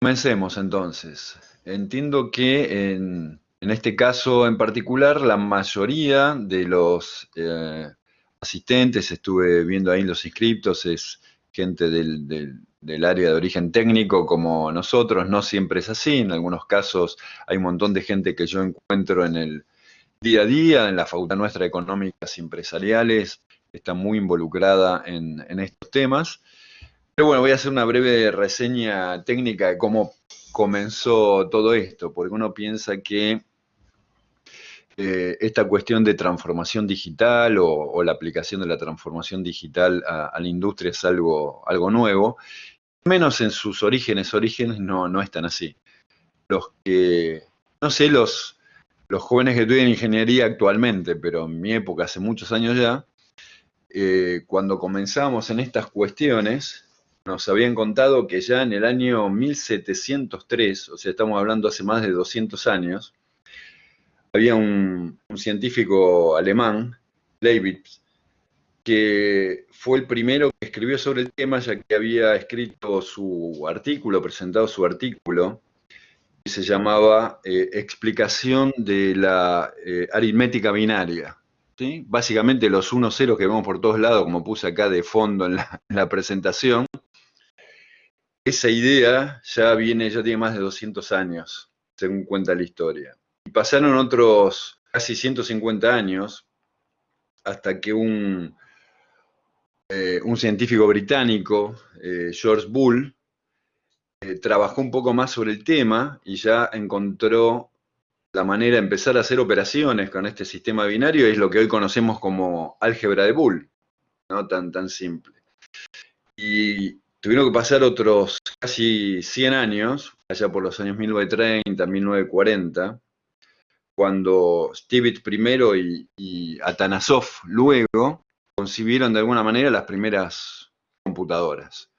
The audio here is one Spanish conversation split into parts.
Comencemos entonces. Entiendo que en este caso en particular, la mayoría de los asistentes, estuve viendo ahí los inscriptos, es gente del área de origen técnico como nosotros. No siempre es así. En algunos casos hay un montón de gente que yo encuentro en el día a día, en la Facultad nuestra de Económicas y Empresariales, que está muy involucrada en estos temas. Pero bueno, voy a hacer una breve reseña técnica de cómo comenzó todo esto, porque uno piensa que esta cuestión de transformación digital o la aplicación de la transformación digital a la industria es algo nuevo, menos en sus orígenes no es tan así. Los que, no sé, los jóvenes que estudian ingeniería actualmente, pero en mi época, hace muchos años ya, cuando comenzamos en estas cuestiones, nos habían contado que ya en el año 1703, o sea, estamos hablando hace más de 200 años, había un científico alemán, Leibniz, que fue el primero que escribió sobre el tema, ya que había escrito su artículo, presentado su artículo, que se llamaba Explicación de la aritmética binaria. ¿Sí? Básicamente los unos ceros que vemos por todos lados, como puse acá de fondo en la presentación, esa idea ya tiene más de 200 años, según cuenta la historia. Y pasaron otros casi 150 años hasta que un científico británico, George Boole, trabajó un poco más sobre el tema y ya encontró la manera de empezar a hacer operaciones con este sistema binario, es lo que hoy conocemos como álgebra de Boole, no tan simple. Y tuvieron que pasar otros casi 100 años, allá por los años 1930, 1940, cuando Stiglitz primero y Atanasov luego concibieron de alguna manera las primeras computadoras.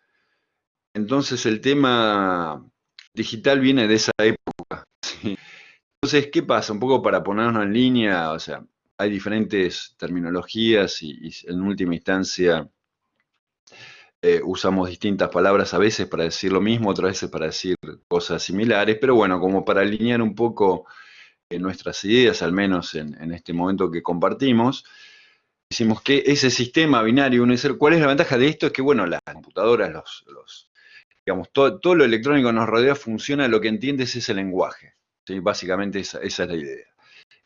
Entonces el tema digital viene de esa época. ¿Sí? Entonces, ¿qué pasa? Un poco para ponernos en línea, o sea, hay diferentes terminologías y en última instancia usamos distintas palabras a veces para decir lo mismo, otras veces para decir cosas similares, pero bueno, como para alinear un poco nuestras ideas, al menos en este momento que compartimos, decimos que ese sistema binario universal, ¿cuál es la ventaja de esto? Es que, bueno, las computadoras, digamos, todo lo electrónico que nos rodea funciona, lo que entiendes es el lenguaje, ¿sí? Básicamente esa es la idea.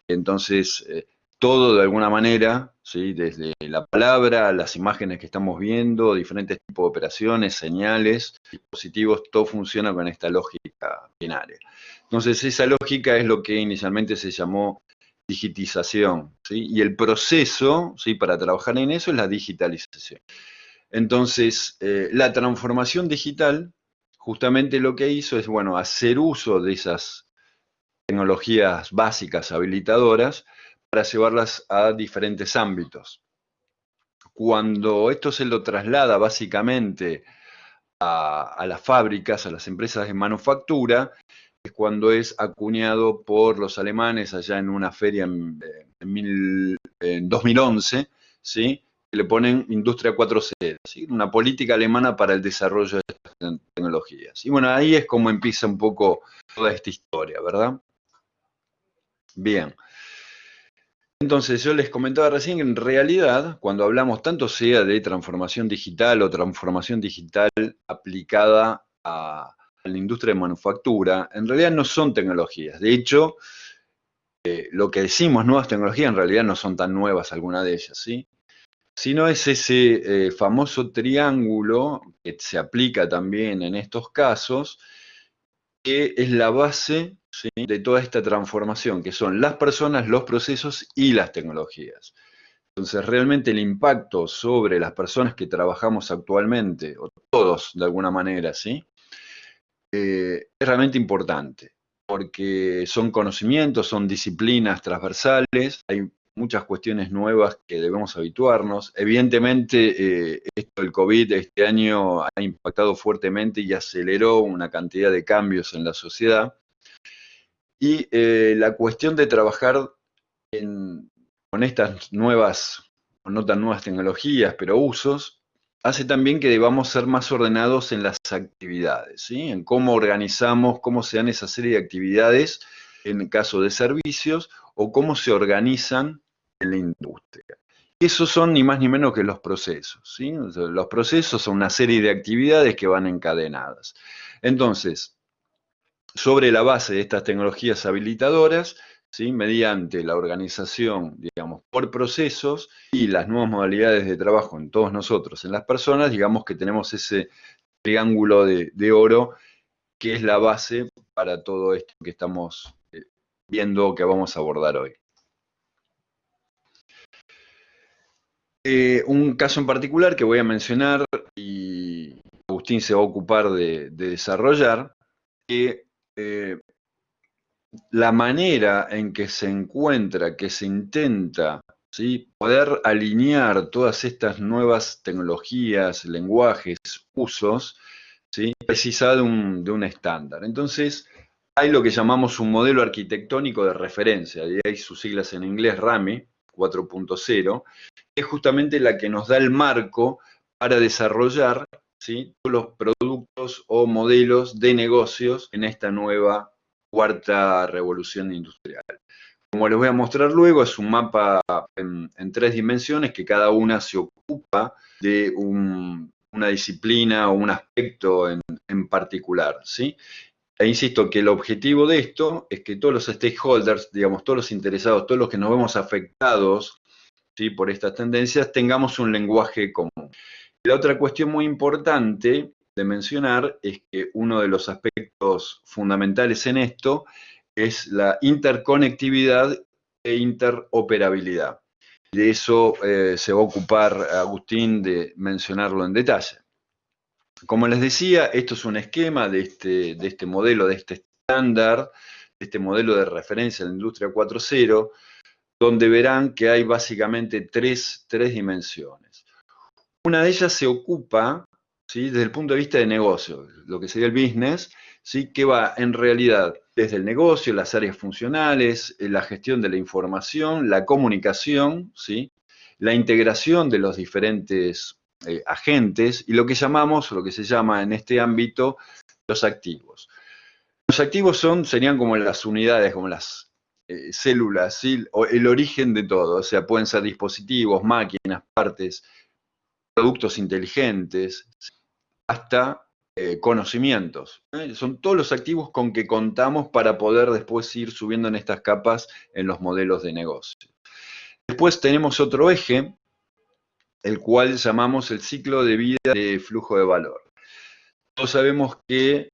Entonces, todo de alguna manera, ¿sí? Desde la palabra, las imágenes que estamos viendo, diferentes tipos de operaciones, señales, dispositivos, todo funciona con esta lógica binaria. Entonces, esa lógica es lo que inicialmente se llamó digitización, ¿sí? Y el proceso, ¿sí? Para trabajar en eso es la digitalización. Entonces, la transformación digital, justamente lo que hizo es, bueno, hacer uso de esas tecnologías básicas habilitadoras para llevarlas a diferentes ámbitos. Cuando esto se lo traslada básicamente a las fábricas, a las empresas de manufactura, es cuando es acuñado por los alemanes allá en una feria en 2011, ¿sí? Que le ponen Industria 4.0, ¿sí? Una política alemana para el desarrollo de estas tecnologías. Y bueno, ahí es como empieza un poco toda esta historia, ¿verdad? Bien. Entonces, yo les comentaba recién que en realidad, cuando hablamos tanto sea de transformación digital o transformación digital aplicada a la industria de manufactura, en realidad no son tecnologías. De hecho, lo que decimos nuevas tecnologías en realidad no son tan nuevas algunas de ellas, ¿sí? Sino es ese famoso triángulo que se aplica también en estos casos, que es la base, ¿sí? De toda esta transformación, que son las personas, los procesos y las tecnologías. Entonces, realmente el impacto sobre las personas que trabajamos actualmente, o todos de alguna manera, ¿sí? Es realmente importante, porque son conocimientos, son disciplinas transversales, hay muchas cuestiones nuevas que debemos habituarnos. Evidentemente, esto del COVID este año ha impactado fuertemente y aceleró una cantidad de cambios en la sociedad. Y la cuestión de trabajar con estas nuevas, o no tan nuevas tecnologías, pero usos, hace también que debamos ser más ordenados en las actividades, ¿sí? En cómo organizamos, cómo se dan esa serie de actividades en el caso de servicios o cómo se organizan en la industria. Esos son ni más ni menos que los procesos, ¿sí? O sea, los procesos son una serie de actividades que van encadenadas. Entonces, sobre la base de estas tecnologías habilitadoras, ¿sí? Mediante la organización, digamos, por procesos y las nuevas modalidades de trabajo en todos nosotros, en las personas, digamos que tenemos ese triángulo de oro que es la base para todo esto que estamos viendo que vamos a abordar hoy. Un caso en particular que voy a mencionar y Agustín se va a ocupar de desarrollar, que la manera en que se encuentra, que se intenta, ¿sí? Poder alinear todas estas nuevas tecnologías, lenguajes, usos, ¿sí? Precisa de un estándar. Entonces, hay lo que llamamos un modelo arquitectónico de referencia, y hay sus siglas en inglés RAMI 4.0, que es justamente la que nos da el marco para desarrollar, ¿sí? Todos los productos o modelos de negocios en esta nueva cuarta revolución industrial. Como les voy a mostrar luego, es un mapa en 3 dimensiones que cada una se ocupa de una disciplina o un aspecto en particular, ¿sí? E insisto que el objetivo de esto es que todos los stakeholders, digamos, todos los interesados, todos los que nos vemos afectados, ¿sí? Por estas tendencias, tengamos un lenguaje común. La otra cuestión muy importante de mencionar es que uno de los aspectos fundamentales en esto es la interconectividad e interoperabilidad. De eso se va a ocupar Agustín de mencionarlo en detalle. Como les decía, esto es un esquema de este modelo, de este estándar, de este modelo de referencia en la industria 4.0, donde verán que hay básicamente tres dimensiones. Una de ellas se ocupa, ¿sí? Desde el punto de vista de negocio, lo que sería el business, ¿sí? Que va en realidad desde el negocio, las áreas funcionales, la gestión de la información, la comunicación, ¿sí? La integración de los diferentes agentes y lo que llamamos, lo que se llama en este ámbito, los activos. Los activos serían como las unidades, como las células, ¿sí? O el origen de todo, o sea, pueden ser dispositivos, máquinas, partes, productos inteligentes, hasta conocimientos. Son todos los activos con que contamos para poder después ir subiendo en estas capas en los modelos de negocio. Después tenemos otro eje, el cual llamamos el ciclo de vida de flujo de valor. Todos sabemos que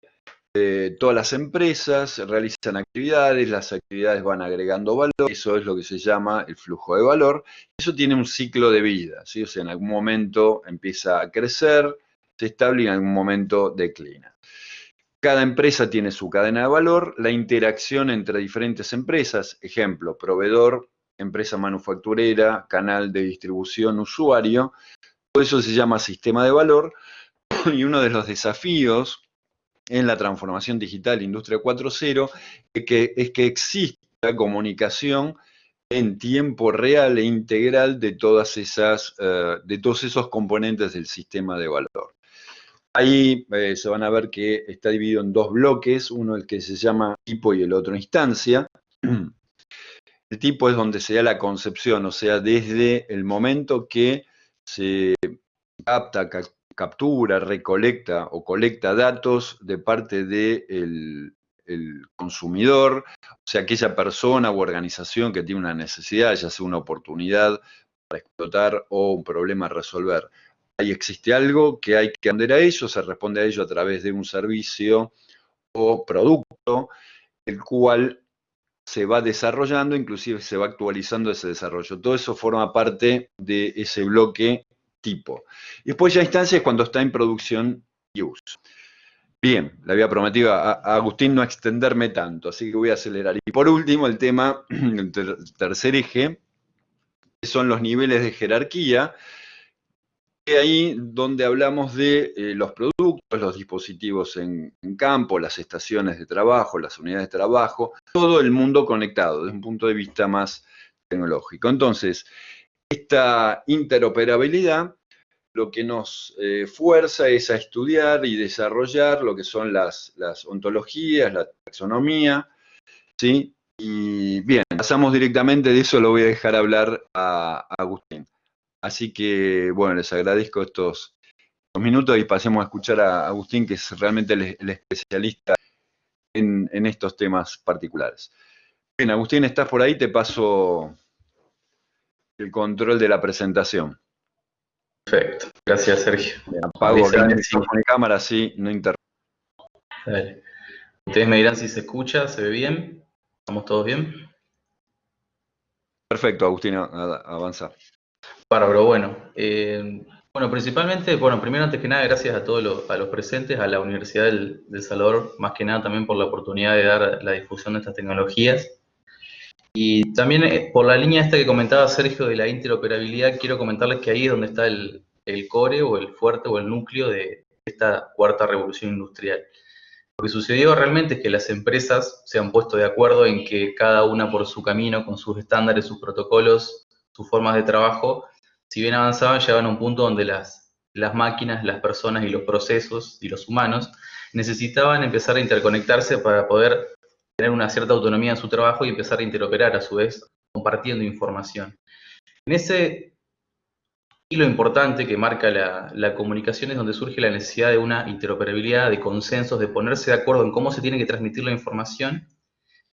todas las empresas realizan actividades, las actividades van agregando valor, eso es lo que se llama el flujo de valor. Eso tiene un ciclo de vida, ¿sí? O sea, en algún momento empieza a crecer, se estable y en algún momento declina. Cada empresa tiene su cadena de valor, la interacción entre diferentes empresas, ejemplo, proveedor, empresa manufacturera, canal de distribución, usuario, todo eso se llama sistema de valor y uno de los desafíos en la transformación digital Industria 4.0 es que exista comunicación en tiempo real e integral de todos esos componentes del sistema de valor. Ahí se van a ver que está dividido en 2 bloques, uno el que se llama tipo y el otro instancia. El tipo es donde se da la concepción, o sea, desde el momento que se captura, recolecta o colecta datos de parte del consumidor, o sea, aquella persona u organización que tiene una necesidad, ya sea una oportunidad para explotar o un problema a resolver. Ahí existe algo que hay que atender a ello, se responde a ello a través de un servicio o producto, el cual se va desarrollando, inclusive se va actualizando ese desarrollo. Todo eso forma parte de ese bloque tipo. Y después ya instancia es cuando está en producción y uso. Bien, le había prometido a Agustín no extenderme tanto, así que voy a acelerar. Y por último, el tema, el tercer eje, que son los niveles de jerarquía, que ahí donde hablamos de los productos, los dispositivos en campo, las estaciones de trabajo, las unidades de trabajo, todo el mundo conectado desde un punto de vista más tecnológico. Entonces, esta interoperabilidad lo que nos fuerza es a estudiar y desarrollar lo que son las ontologías, la taxonomía, ¿sí? Y bien, pasamos directamente de eso, lo voy a dejar hablar a Agustín. Así que, bueno, les agradezco estos minutos y pasemos a escuchar a Agustín, que es realmente el especialista en estos temas particulares. Bien, Agustín, ¿estás por ahí? Te paso el control de la presentación. Perfecto, gracias Sergio. Bien, apago acá el micrófono y cámara, así no interrumpo. Dale. Ustedes me dirán si se escucha, se ve bien. ¿Estamos todos bien? Perfecto, Agustín, avanza. Bárbaro, bueno. Principalmente, primero antes que nada, gracias a todos los presentes, a la Universidad del Salvador, más que nada también por la oportunidad de dar la difusión de estas tecnologías. Y también por la línea esta que comentaba Sergio de la interoperabilidad, quiero comentarles que ahí es donde está el core o el fuerte o el núcleo de esta cuarta revolución industrial. Lo que sucedió realmente es que las empresas se han puesto de acuerdo en que cada una por su camino, con sus estándares, sus protocolos, sus formas de trabajo, si bien avanzaban, llegaban a un punto donde las máquinas, las personas y los procesos y los humanos necesitaban empezar a interconectarse para poder tener una cierta autonomía en su trabajo y empezar a interoperar a su vez, compartiendo información. En ese hilo importante que marca la comunicación es donde surge la necesidad de una interoperabilidad, de consensos, de ponerse de acuerdo en cómo se tiene que transmitir la información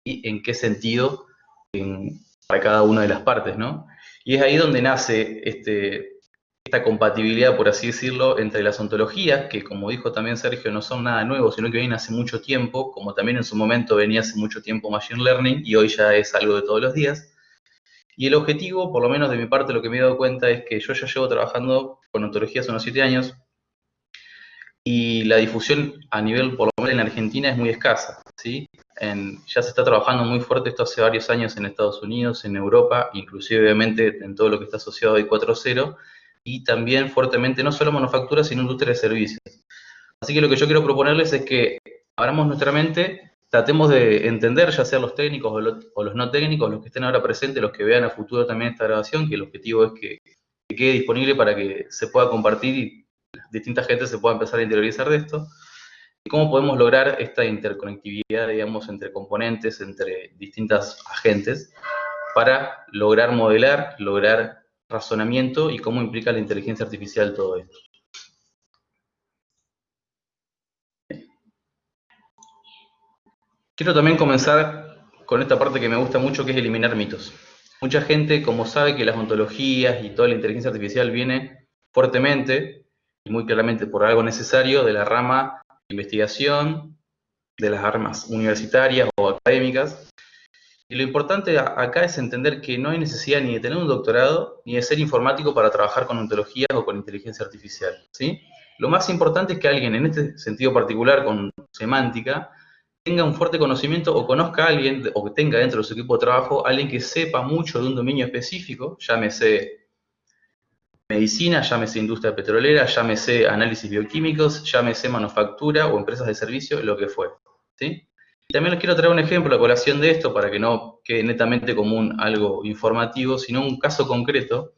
y en qué sentido para cada una de las partes, ¿no? Y es ahí donde nace esta compatibilidad, por así decirlo, entre las ontologías, que como dijo también Sergio, no son nada nuevo, sino que vienen hace mucho tiempo, como también en su momento venía hace mucho tiempo Machine Learning, y hoy ya es algo de todos los días. Y el objetivo, por lo menos de mi parte, lo que me he dado cuenta es que yo ya llevo trabajando con ontologías unos 7 años, y la difusión a nivel, por lo menos en Argentina, es muy escasa, ¿sí? Ya se está trabajando muy fuerte esto hace varios años en Estados Unidos, en Europa, inclusive obviamente en todo lo que está asociado a 4.0, y también fuertemente no solo manufactura, sino industria de servicios. Así que lo que yo quiero proponerles es que abramos nuestra mente, tratemos de entender, ya sea los técnicos o los no técnicos, los que estén ahora presentes, los que vean a futuro también esta grabación, que el objetivo es que quede disponible para que se pueda compartir y distinta gente se pueda empezar a interiorizar de esto. Y cómo podemos lograr esta interconectividad, digamos, entre componentes, entre distintas agentes, para lograr modelar, lograr razonamiento y cómo implica la inteligencia artificial todo esto. Quiero también comenzar con esta parte que me gusta mucho, que es eliminar mitos. Mucha gente, como sabe que las ontologías y toda la inteligencia artificial viene fuertemente y muy claramente por algo necesario de la rama de investigación, de las ramas universitarias o académicas. Y lo importante acá es entender que no hay necesidad ni de tener un doctorado ni de ser informático para trabajar con ontologías o con inteligencia artificial, ¿sí? Lo más importante es que alguien, en este sentido particular con semántica, tenga un fuerte conocimiento o conozca a alguien, o que tenga dentro de su equipo de trabajo, alguien que sepa mucho de un dominio específico, llámese medicina, llámese industria petrolera, llámese análisis bioquímicos, llámese manufactura o empresas de servicio, lo que fuere, ¿sí? Y también les quiero traer un ejemplo a colación de esto para que no quede netamente como algo informativo, sino un caso concreto.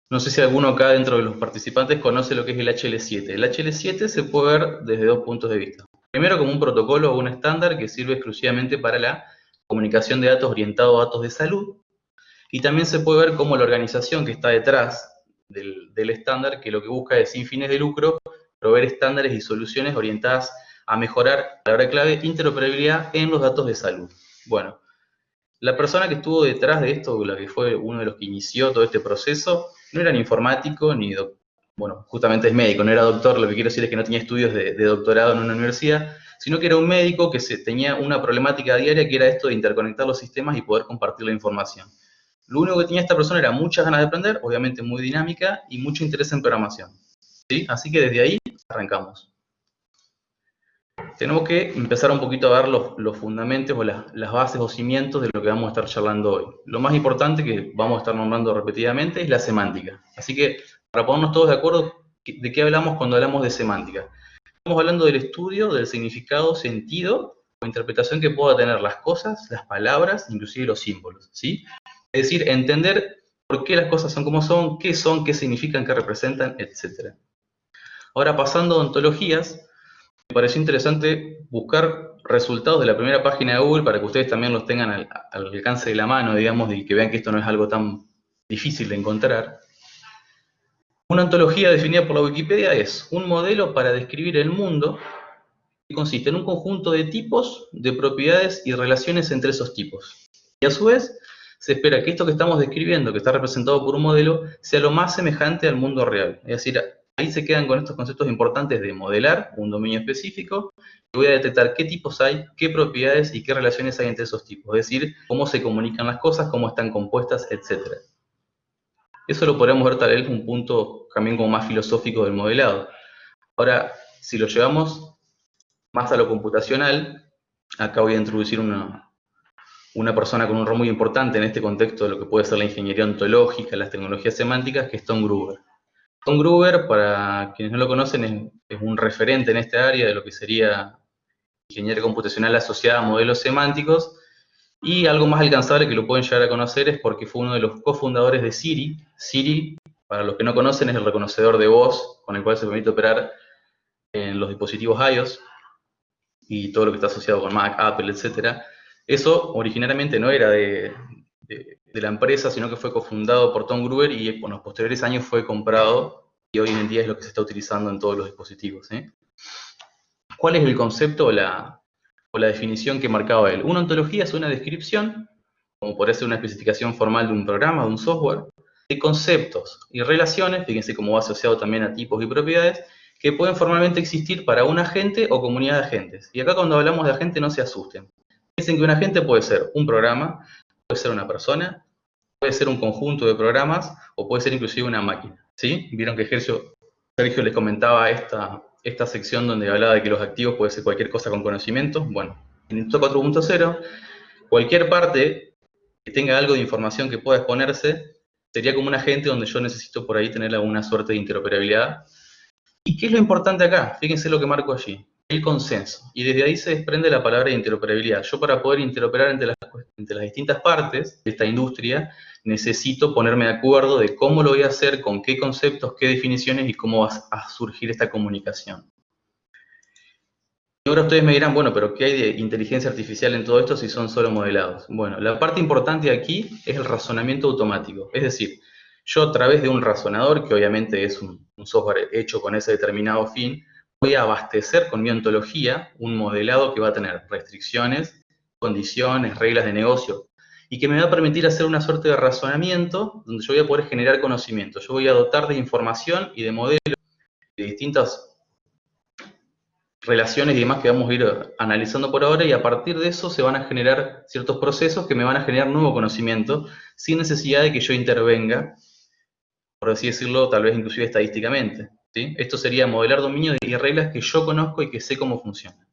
No sé si alguno acá dentro de los participantes conoce lo que es el HL7. El HL7 se puede ver desde dos puntos de vista. Primero, como un protocolo o un estándar que sirve exclusivamente para la comunicación de datos orientado a datos de salud. Y también se puede ver como la organización que está detrás del estándar, que lo que busca es, sin fines de lucro, proveer estándares y soluciones orientadas a mejorar, palabra clave, interoperabilidad en los datos de salud. Bueno, la persona que estuvo detrás de esto, la que fue uno de los que inició todo este proceso, no era ni informático, ni bueno, justamente es médico, no era doctor, lo que quiero decir es que no tenía estudios de doctorado en una universidad, sino que era un médico que tenía una problemática diaria que era esto de interconectar los sistemas y poder compartir la información. Lo único que tenía esta persona era muchas ganas de aprender, obviamente muy dinámica, y mucho interés en programación, ¿sí? Así que desde ahí arrancamos. Tenemos que empezar un poquito a ver los fundamentos o las bases o cimientos de lo que vamos a estar charlando hoy. Lo más importante que vamos a estar nombrando repetidamente es la semántica. Así que, para ponernos todos de acuerdo, ¿de qué hablamos cuando hablamos de semántica? Estamos hablando del estudio del significado, sentido o interpretación que pueda tener las cosas, las palabras, inclusive los símbolos, ¿sí? Es decir, entender por qué las cosas son como son, qué significan, qué representan, etc. Ahora, pasando a ontologías, me pareció interesante buscar resultados de la primera página de Google para que ustedes también los tengan al alcance de la mano, digamos, y que vean que esto no es algo tan difícil de encontrar. Una ontología definida por la Wikipedia es un modelo para describir el mundo que consiste en un conjunto de tipos, de propiedades y relaciones entre esos tipos. Y a su vez, se espera que esto que estamos describiendo, que está representado por un modelo, sea lo más semejante al mundo real. Es decir, ahí se quedan con estos conceptos importantes de modelar un dominio específico, y voy a detectar qué tipos hay, qué propiedades y qué relaciones hay entre esos tipos. Es decir, cómo se comunican las cosas, cómo están compuestas, etc. Eso lo podríamos ver tal vez un punto también como más filosófico del modelado. Ahora, si lo llevamos más a lo computacional, acá voy a introducir una persona con un rol muy importante en este contexto de lo que puede ser la ingeniería ontológica, las tecnologías semánticas, que es Tom Gruber. Tom Gruber, para quienes no lo conocen, es un referente en esta área de lo que sería ingeniería computacional asociada a modelos semánticos, y algo más alcanzable que lo pueden llegar a conocer es porque fue uno de los cofundadores de Siri. Siri, para los que no conocen, es el reconocedor de voz con el cual se permite operar en los dispositivos iOS y todo lo que está asociado con Mac, Apple, etc. Eso originariamente no era de la empresa, sino que fue cofundado por Tom Gruber y en los posteriores años fue comprado y hoy en día es lo que se está utilizando en todos los dispositivos. ¿Cuál es el concepto o la definición que marcaba él? Una ontología es una descripción, como podría ser una especificación formal de un programa, de un software, de conceptos y relaciones, fíjense cómo va asociado también a tipos y propiedades, que pueden formalmente existir para un agente o comunidad de agentes. Y acá cuando hablamos de agente no se asusten. Piensen que un agente puede ser un programa, puede ser una persona, puede ser un conjunto de programas o puede ser inclusive una máquina. ¿Sí? Vieron que Sergio les comentaba esta sección donde hablaba de que los activos puede ser cualquier cosa con conocimiento. Bueno, en Instituto 4.0, cualquier parte que tenga algo de información que pueda exponerse sería como un agente donde yo necesito por ahí tener alguna suerte de interoperabilidad. ¿Y qué es lo importante acá? Fíjense lo que marco allí. El consenso. Y desde ahí se desprende la palabra de interoperabilidad. Yo para poder interoperar entre las distintas partes de esta industria, necesito ponerme de acuerdo de cómo lo voy a hacer, con qué conceptos, qué definiciones y cómo va a surgir esta comunicación. Y ahora ustedes me dirán, bueno, pero ¿qué hay de inteligencia artificial en todo esto si son solo modelados? Bueno, la parte importante aquí es el razonamiento automático. Es decir, yo a través de un razonador, que obviamente es un software hecho con ese determinado fin, voy a abastecer con mi ontología un modelado que va a tener restricciones, condiciones, reglas de negocio, y que me va a permitir hacer una suerte de razonamiento donde yo voy a poder generar conocimiento. Yo voy a dotar de información y de modelos de distintas relaciones y demás que vamos a ir analizando por ahora, y a partir de eso se van a generar ciertos procesos que me van a generar nuevo conocimiento sin necesidad de que yo intervenga, por así decirlo, tal vez inclusive estadísticamente. ¿Sí? Esto sería modelar dominios y reglas que yo conozco y que sé cómo funcionan.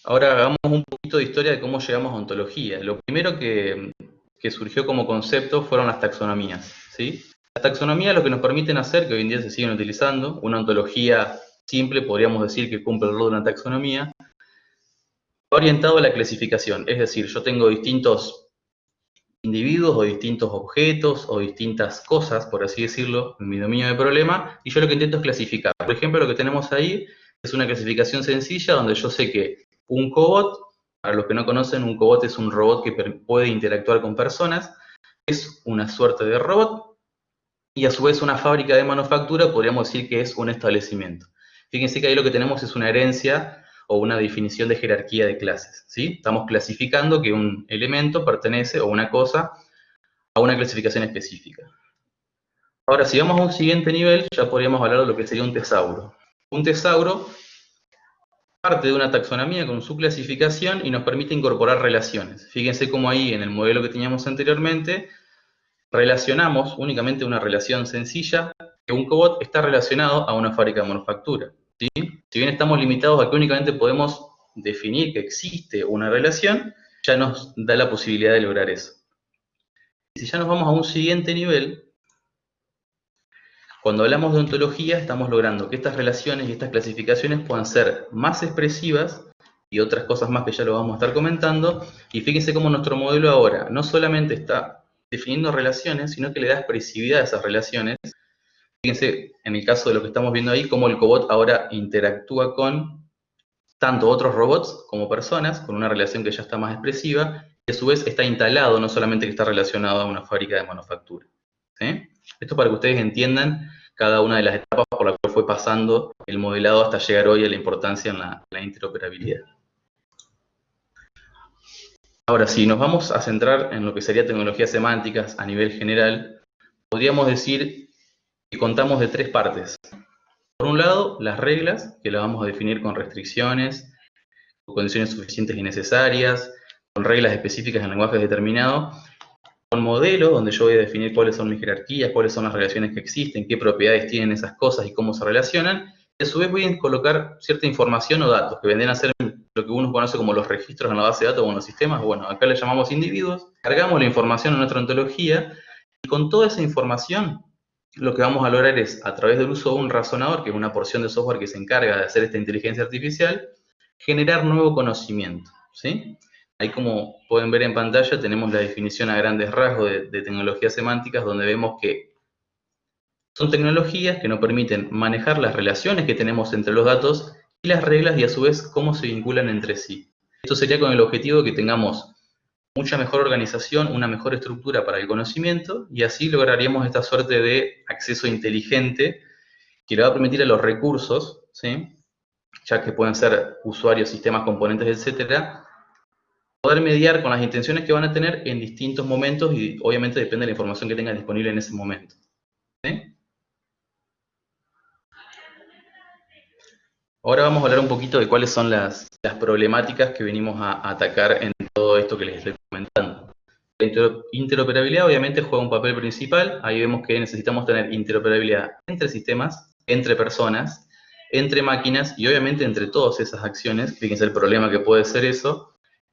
Ahora hagamos un poquito de historia de cómo llegamos a ontología. Lo primero que surgió como concepto fueron las taxonomías. ¿Sí? Las taxonomías lo que nos permiten hacer, que hoy en día se siguen utilizando, una ontología simple, podríamos decir que cumple el rol de una taxonomía, orientado a la clasificación. Es decir, yo tengo distintos individuos o distintos objetos o distintas cosas, por así decirlo, en mi dominio de problema, y yo lo que intento es clasificar. Por ejemplo, lo que tenemos ahí es una clasificación sencilla donde yo sé que un cobot, para los que no conocen, un cobot es un robot que puede interactuar con personas, es una suerte de robot, y a su vez una fábrica de manufactura podríamos decir que es un establecimiento. Fíjense que ahí lo que tenemos es una herencia o una definición de jerarquía de clases. ¿Sí? Estamos clasificando que un elemento pertenece, o una cosa, a una clasificación específica. Ahora, si vamos a un siguiente nivel, ya podríamos hablar de lo que sería un tesauro. Un tesauro parte de una taxonomía con su clasificación y nos permite incorporar relaciones. Fíjense cómo ahí en el modelo que teníamos anteriormente relacionamos únicamente una relación sencilla, que un cobot está relacionado a una fábrica de manufactura. ¿Sí? Si bien estamos limitados a que únicamente podemos definir que existe una relación, ya nos da la posibilidad de lograr eso. Y si ya nos vamos a un siguiente nivel, cuando hablamos de ontología estamos logrando que estas relaciones y estas clasificaciones puedan ser más expresivas y otras cosas más que ya lo vamos a estar comentando. Y fíjense cómo nuestro modelo ahora no solamente está definiendo relaciones, sino que le da expresividad a esas relaciones. Fíjense, en el caso de lo que estamos viendo ahí, cómo el cobot ahora interactúa con tanto otros robots como personas, con una relación que ya está más expresiva, y a su vez está instalado, no solamente que está relacionado a una fábrica de manufactura. ¿Sí? Esto para que ustedes entiendan cada una de las etapas por las cuales fue pasando el modelado hasta llegar hoy a la importancia en la interoperabilidad. Ahora, si nos vamos a centrar en lo que sería tecnologías semánticas a nivel general, podríamos decir que contamos de tres partes. Por un lado, las reglas, que las vamos a definir con restricciones, con condiciones suficientes y necesarias, con reglas específicas en lenguajes determinados, con modelos, donde yo voy a definir cuáles son mis jerarquías, cuáles son las relaciones que existen, qué propiedades tienen esas cosas y cómo se relacionan, y a su vez voy a colocar cierta información o datos, que vendrían a ser lo que uno conoce como los registros en la base de datos o en los sistemas. Bueno, acá le llamamos individuos, cargamos la información en nuestra ontología, y con toda esa información, lo que vamos a lograr es, a través del uso de un razonador, que es una porción de software que se encarga de hacer esta inteligencia artificial, generar nuevo conocimiento, ¿sí? Ahí, como pueden ver en pantalla, tenemos la definición a grandes rasgos de tecnologías semánticas, donde vemos que son tecnologías que nos permiten manejar las relaciones que tenemos entre los datos y las reglas, y a su vez cómo se vinculan entre sí. Esto sería con el objetivo de que tengamos mucha mejor organización, una mejor estructura para el conocimiento, y así lograríamos esta suerte de acceso inteligente que le va a permitir a los recursos, ¿sí?, ya que pueden ser usuarios, sistemas, componentes, etcétera, poder mediar con las intenciones que van a tener en distintos momentos, y obviamente depende de la información que tengan disponible en ese momento. ¿Sí? Ahora vamos a hablar un poquito de cuáles son las problemáticas que venimos a atacar en todo esto que les estoy comentando. La interoperabilidad obviamente juega un papel principal. Ahí vemos que necesitamos tener interoperabilidad entre sistemas, entre personas, entre máquinas y obviamente entre todas esas acciones. Fíjense el problema que puede ser eso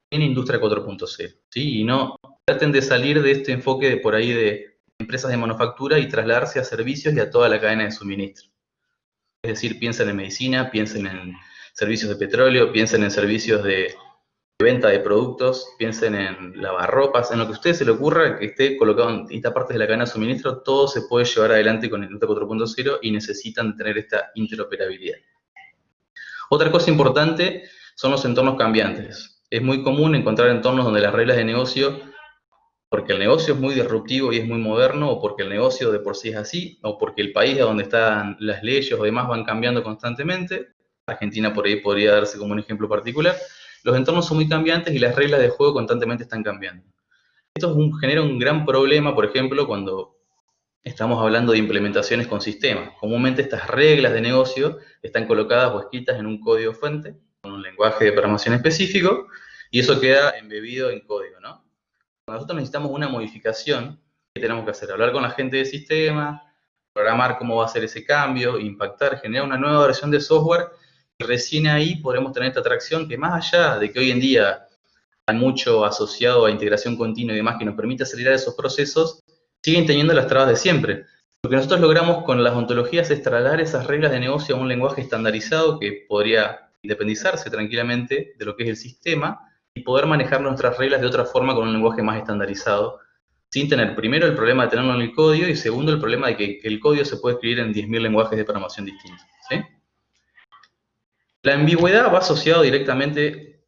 en Industria 4.0, ¿sí? Y no traten de salir de este enfoque de por ahí de empresas de manufactura y trasladarse a servicios y a toda la cadena de suministro. Es decir, piensen en medicina, piensen en servicios de petróleo, piensen en servicios de venta de productos, piensen en lavarropas, en lo que a ustedes se le ocurra que esté colocado en distintas partes de la cadena de suministro. Todo se puede llevar adelante con Industria 4.0 y necesitan tener esta interoperabilidad. Otra cosa importante son los entornos cambiantes. Es muy común encontrar entornos donde las reglas de negocio, porque el negocio es muy disruptivo y es muy moderno, o porque el negocio de por sí es así, o porque el país a donde están las leyes o demás van cambiando constantemente. Argentina por ahí podría darse como un ejemplo particular. Los entornos son muy cambiantes y las reglas de juego constantemente están cambiando. Esto genera un gran problema, por ejemplo, cuando estamos hablando de implementaciones con sistemas. Comúnmente estas reglas de negocio están colocadas o escritas en un código fuente, con un lenguaje de programación específico, y eso queda embebido en código, ¿no? Cuando nosotros necesitamos una modificación, ¿qué tenemos que hacer? Hablar con la gente de sistema, programar cómo va a ser ese cambio, impactar, generar una nueva versión de software, y recién ahí podremos tener esta atracción que, más allá de que hoy en día hay mucho asociado a integración continua y demás que nos permite acelerar esos procesos, siguen teniendo las trabas de siempre. Lo que nosotros logramos con las ontologías es trasladar esas reglas de negocio a un lenguaje estandarizado que podría independizarse tranquilamente de lo que es el sistema y poder manejar nuestras reglas de otra forma con un lenguaje más estandarizado, sin tener primero el problema de tenerlo en el código y segundo el problema de que el código se puede escribir en 10.000 lenguajes de programación distintos, ¿sí? La ambigüedad va asociado directamente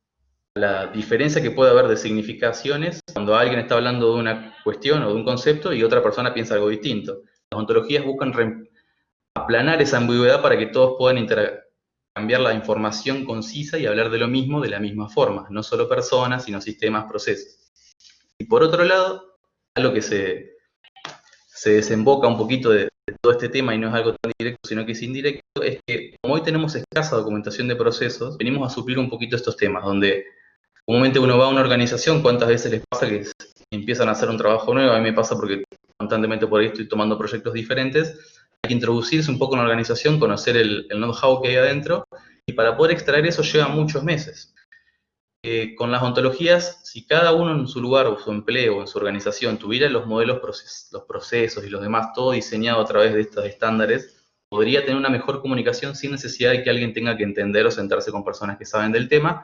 a la diferencia que puede haber de significaciones cuando alguien está hablando de una cuestión o de un concepto y otra persona piensa algo distinto. Las ontologías buscan aplanar esa ambigüedad para que todos puedan cambiar la información concisa y hablar de lo mismo de la misma forma, no solo personas, sino sistemas, procesos. Y por otro lado, algo que se desemboca un poquito de todo este tema y no es algo tan directo, sino que es indirecto, es que como hoy tenemos escasa documentación de procesos, venimos a suplir un poquito estos temas, donde comúnmente uno va a una organización, ¿cuántas veces les pasa que empiezan a hacer un trabajo nuevo? A mí me pasa porque constantemente por ahí estoy tomando proyectos diferentes. Hay que introducirse un poco en la organización, conocer el know-how que hay adentro, y para poder extraer eso lleva muchos meses. Con las ontologías, si cada uno en su lugar o su empleo o en su organización tuviera los modelos, los procesos y los demás, todo diseñado a través de estos estándares, podría tener una mejor comunicación sin necesidad de que alguien tenga que entender o sentarse con personas que saben del tema,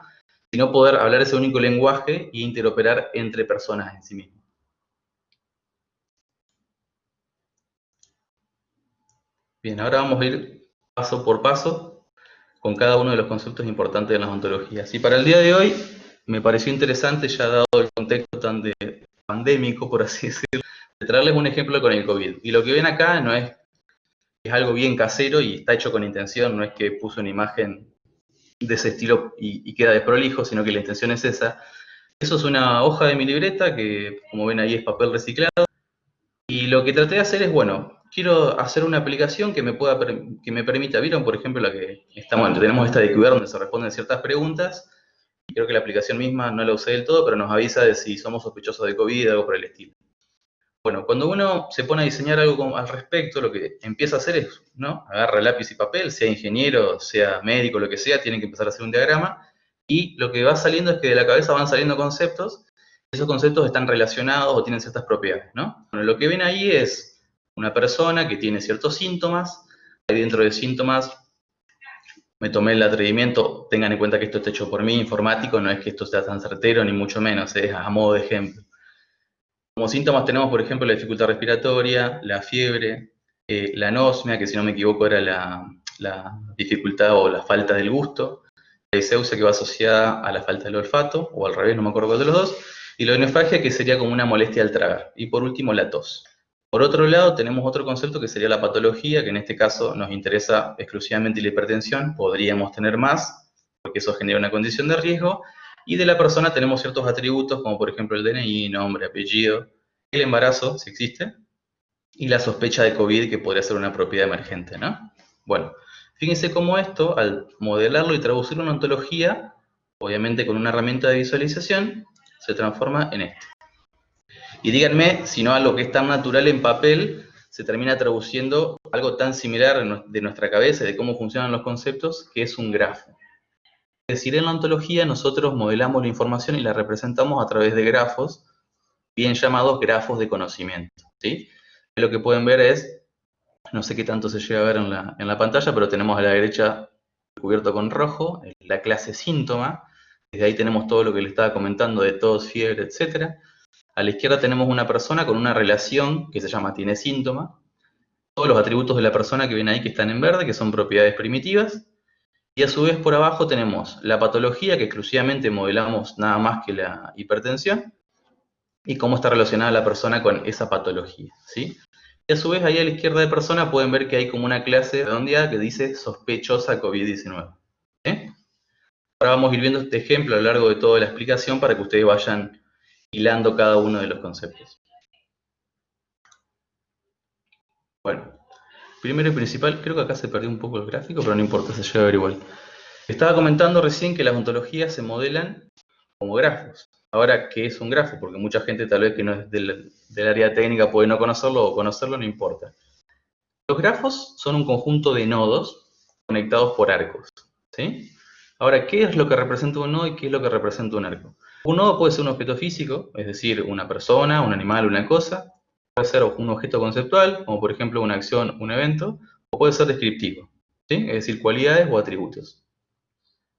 sino poder hablar ese único lenguaje e interoperar entre personas en sí mismas. Bien, ahora vamos a ir paso por paso con cada uno de los conceptos importantes de las ontologías. Y para el día de hoy me pareció interesante, ya dado el contexto tan pandémico, por así decirlo, de traerles un ejemplo con el COVID. Y lo que ven acá no es algo bien casero y está hecho con intención, no es que puso una imagen de ese estilo y queda de prolijo, sino que la intención es esa. Eso es una hoja de mi libreta que, como ven ahí, es papel reciclado. Y lo que traté de hacer es, bueno, quiero hacer una aplicación que me permita, ¿vieron? Por ejemplo, la que tenemos esta de QR donde se responden ciertas preguntas. Y creo que la aplicación misma no la usé del todo, pero nos avisa de si somos sospechosos de COVID o algo por el estilo. Bueno, cuando uno se pone a diseñar algo al respecto, lo que empieza a hacer es, ¿no? Agarra lápiz y papel, sea ingeniero, sea médico, lo que sea, tiene que empezar a hacer un diagrama, y lo que va saliendo es que de la cabeza van saliendo conceptos, y esos conceptos están relacionados o tienen ciertas propiedades, ¿no? Bueno, lo que ven ahí es una persona que tiene ciertos síntomas, y dentro de síntomas me tomé el atrevimiento, tengan en cuenta que esto está hecho por mí, informático, no es que esto sea tan certero, ni mucho menos, es a modo de ejemplo. Como síntomas tenemos, por ejemplo, la dificultad respiratoria, la fiebre, la anosmia, que si no me equivoco era la dificultad o la falta del gusto, la diseusia, que va asociada a la falta del olfato, o al revés, no me acuerdo cuál de los dos, y la oenofagia, que sería como una molestia al tragar, y por último la tos. Por otro lado, tenemos otro concepto que sería la patología, que en este caso nos interesa exclusivamente la hipertensión, podríamos tener más, porque eso genera una condición de riesgo, y de la persona tenemos ciertos atributos, como por ejemplo el DNI, nombre, apellido, el embarazo, si existe, y la sospecha de COVID, que podría ser una propiedad emergente, ¿no? Bueno, fíjense cómo esto, al modelarlo y traducirlo en una ontología, obviamente con una herramienta de visualización, se transforma en esto. Y díganme si no algo que es tan natural en papel se termina traduciendo algo tan similar de nuestra cabeza, de cómo funcionan los conceptos, que es un grafo. Es decir, en la ontología nosotros modelamos la información y la representamos a través de grafos, bien llamados grafos de conocimiento, ¿sí? Lo que pueden ver es, no sé qué tanto se llega a ver en la pantalla, pero tenemos a la derecha cubierto con rojo, la clase síntoma, desde ahí tenemos todo lo que le estaba comentando de tos, fiebre, etc. A la izquierda tenemos una persona con una relación que se llama tiene síntoma, todos los atributos de la persona que ven ahí que están en verde, que son propiedades primitivas, y a su vez por abajo tenemos la patología, que exclusivamente modelamos nada más que la hipertensión, y cómo está relacionada la persona con esa patología, ¿sí? Y a su vez ahí a la izquierda de persona pueden ver que hay como una clase redondeada que dice sospechosa COVID-19. ¿Sí? Ahora vamos a ir viendo este ejemplo a lo largo de toda la explicación para que ustedes vayan hilando cada uno de los conceptos. Bueno, primero y principal, creo que acá se perdió un poco el gráfico, pero no importa, se llega a ver igual. Estaba comentando recién que las ontologías se modelan como grafos. Ahora, ¿qué es un grafo? Porque mucha gente tal vez que no es del área técnica puede no conocerlo, o conocerlo no importa. Los grafos son un conjunto de nodos conectados por arcos, ¿sí? Ahora, ¿qué es lo que representa un nodo y qué es lo que representa un arco? Un nodo puede ser un objeto físico, es decir, una persona, un animal, una cosa. Puede ser un objeto conceptual, como por ejemplo una acción, un evento, o puede ser descriptivo, ¿sí? Es decir, cualidades o atributos.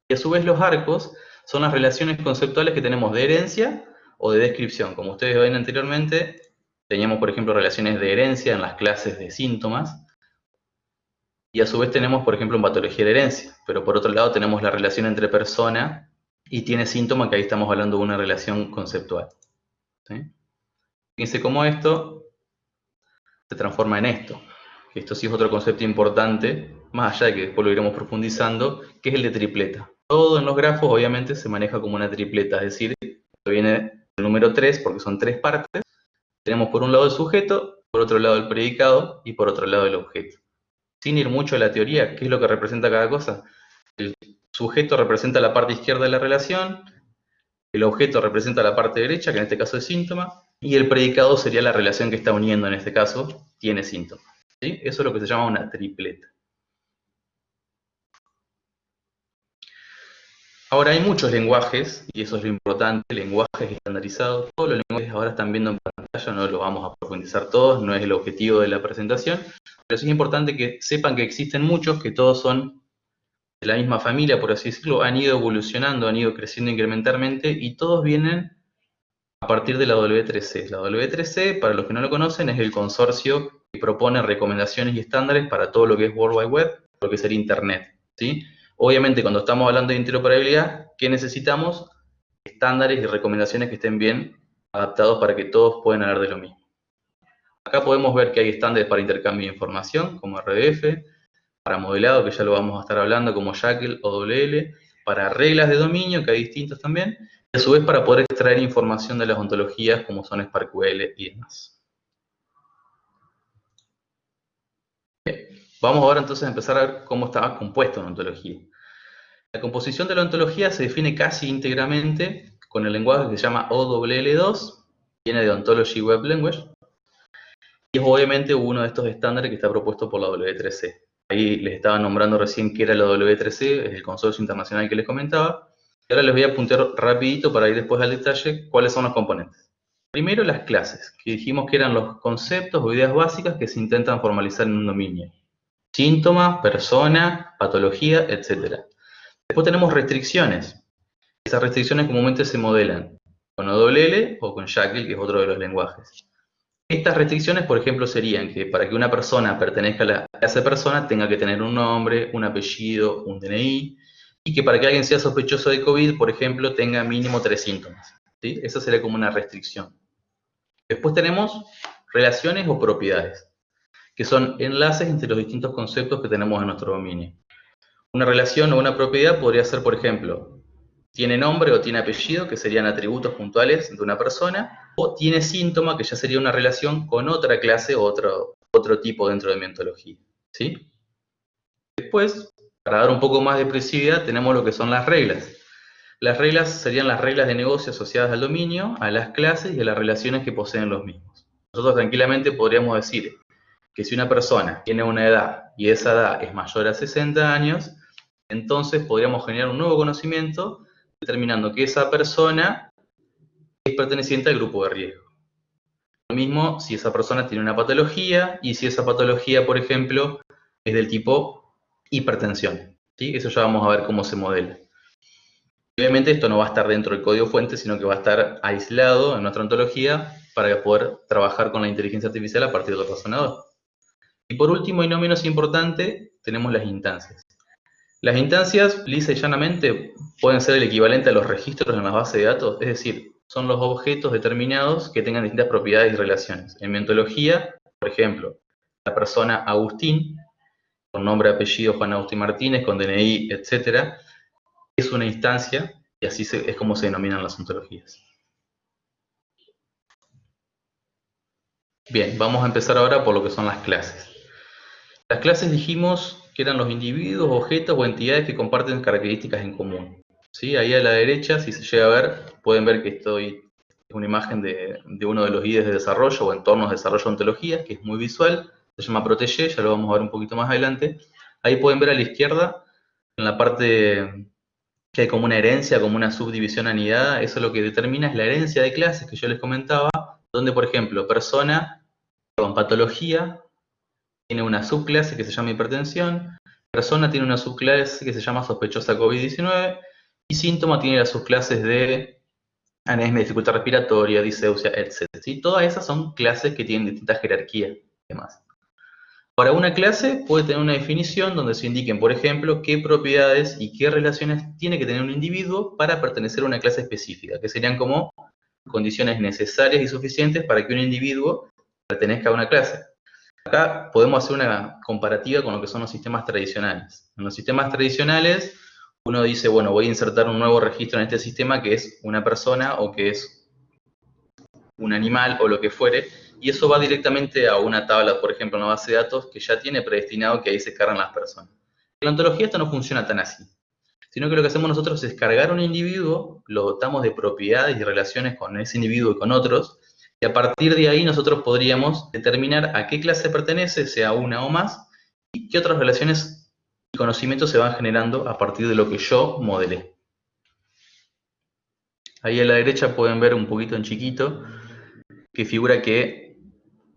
Y a su vez los arcos son las relaciones conceptuales que tenemos de herencia o de descripción. Como ustedes ven anteriormente, teníamos por ejemplo relaciones de herencia en las clases de síntomas, y a su vez tenemos por ejemplo en patología de herencia, pero por otro lado tenemos la relación entre persona y tiene síntoma, que ahí estamos hablando de una relación conceptual, ¿sí? Fíjense cómo esto se transforma en esto. Esto sí es otro concepto importante, más allá de que después lo iremos profundizando, que es el de tripleta. Todo en los grafos obviamente se maneja como una tripleta, es decir, esto viene del número 3 porque son 3 partes. Tenemos por un lado el sujeto, por otro lado el predicado y por otro lado el objeto. Sin ir mucho a la teoría, ¿qué es lo que representa cada cosa? El sujeto representa la parte izquierda de la relación, el objeto representa la parte derecha, que en este caso es síntoma, y el predicado sería la relación que está uniendo, en este caso, tiene síntoma, ¿sí? Eso es lo que se llama una tripleta. Ahora hay muchos lenguajes, y eso es lo importante, lenguajes estandarizados. Todos los lenguajes ahora están viendo en pantalla, no los vamos a profundizar todos, no es el objetivo de la presentación, pero sí es importante que sepan que existen muchos, que todos son de la misma familia, por así decirlo, han ido evolucionando, han ido creciendo incrementalmente y todos vienen a partir de la W3C. La W3C, para los que no lo conocen, es el consorcio que propone recomendaciones y estándares para todo lo que es World Wide Web, lo que sería Internet, ¿sí? Obviamente, cuando estamos hablando de interoperabilidad, ¿qué necesitamos? Estándares y recomendaciones que estén bien adaptados para que todos puedan hablar de lo mismo. Acá podemos ver que hay estándares para intercambio de información, como RDF, para modelado, que ya lo vamos a estar hablando, como Jekyll o WL, para reglas de dominio, que hay distintas también, y a su vez para poder extraer información de las ontologías, como son SparkQL y demás. Bien, vamos ahora entonces a empezar a ver cómo está compuesta una ontología. La composición de la ontología se define casi íntegramente con el lenguaje que se llama OWL2, viene de Ontology Web Language, y es obviamente uno de estos estándares que está propuesto por la W3C. Ahí les estaba nombrando recién qué era la W3C, es el consorcio internacional que les comentaba. Y ahora les voy a apuntar rapidito para ir después al detalle cuáles son los componentes. Primero las clases, que dijimos que eran los conceptos o ideas básicas que se intentan formalizar en un dominio. Síntoma, persona, patología, etc. Después tenemos restricciones. Esas restricciones comúnmente se modelan con OWL o con Jekyll, que es otro de los lenguajes. Estas restricciones, por ejemplo, serían que para que una persona pertenezca a la clase persona tenga que tener un nombre, un apellido, un DNI, y que para que alguien sea sospechoso de COVID, por ejemplo, tenga mínimo 3 síntomas. ¿Sí? Esa sería como una restricción. Después tenemos relaciones o propiedades, que son enlaces entre los distintos conceptos que tenemos en nuestro dominio. Una relación o una propiedad podría ser, por ejemplo, tiene nombre o tiene apellido, que serían atributos puntuales de una persona, o tiene síntoma, que ya sería una relación con otra clase o otro tipo dentro de mi ontología, ¿sí? Después, para dar un poco más de precisidad, tenemos lo que son las reglas. Las reglas serían las reglas de negocio asociadas al dominio, a las clases y a las relaciones que poseen los mismos. Nosotros tranquilamente podríamos decir que si una persona tiene una edad y esa edad es mayor a 60 años, entonces podríamos generar un nuevo conocimiento determinando que esa persona es perteneciente al grupo de riesgo. Lo mismo si esa persona tiene una patología y si esa patología, por ejemplo, es del tipo hipertensión. ¿Sí? Eso ya vamos a ver cómo se modela. Obviamente esto no va a estar dentro del código fuente, sino que va a estar aislado en nuestra ontología para poder trabajar con la inteligencia artificial a partir del razonador. Y por último, y no menos importante, tenemos las instancias. Las instancias, lisa y llanamente, pueden ser el equivalente a los registros en las bases de datos, es decir, son los objetos determinados que tengan distintas propiedades y relaciones. En mi ontología, por ejemplo, la persona Agustín, con nombre, apellido Juan Agustín Martínez, con DNI, etc., es una instancia y así es como se denominan las ontologías. Bien, vamos a empezar ahora por lo que son las clases. Las clases dijimos que eran los individuos, objetos o entidades que comparten características en común. ¿Sí? Ahí a la derecha, si se llega a ver, pueden ver que es una imagen de uno de los IDEs de desarrollo o entornos de desarrollo de ontologías, que es muy visual, se llama Protégé, ya lo vamos a ver un poquito más adelante. Ahí pueden ver a la izquierda, en la parte que hay como una herencia, como una subdivisión anidada, eso lo que determina es la herencia de clases que yo les comentaba, donde, por ejemplo, patología, tiene una subclase que se llama hipertensión, persona tiene una subclase que se llama sospechosa COVID-19, y síntoma tiene las subclases de anemia, dificultad respiratoria, diseusia, etc. ¿Sí? Todas esas son clases que tienen distintas jerarquías y demás. Ahora, una clase puede tener una definición donde se indiquen, por ejemplo, qué propiedades y qué relaciones tiene que tener un individuo para pertenecer a una clase específica, que serían como condiciones necesarias y suficientes para que un individuo pertenezca a una clase. Acá podemos hacer una comparativa con lo que son los sistemas tradicionales. En los sistemas tradicionales, uno dice, bueno, voy a insertar un nuevo registro en este sistema que es una persona o que es un animal o lo que fuere, y eso va directamente a una tabla, por ejemplo, en una base de datos que ya tiene predestinado que ahí se cargan las personas. En la ontología esto no funciona tan así, sino que lo que hacemos nosotros es cargar un individuo, lo dotamos de propiedades y relaciones con ese individuo y con otros, y a partir de ahí nosotros podríamos determinar a qué clase pertenece, sea una o más, y qué otras relaciones y conocimientos se van generando a partir de lo que yo modelé. Ahí a la derecha pueden ver un poquito en chiquito que figura que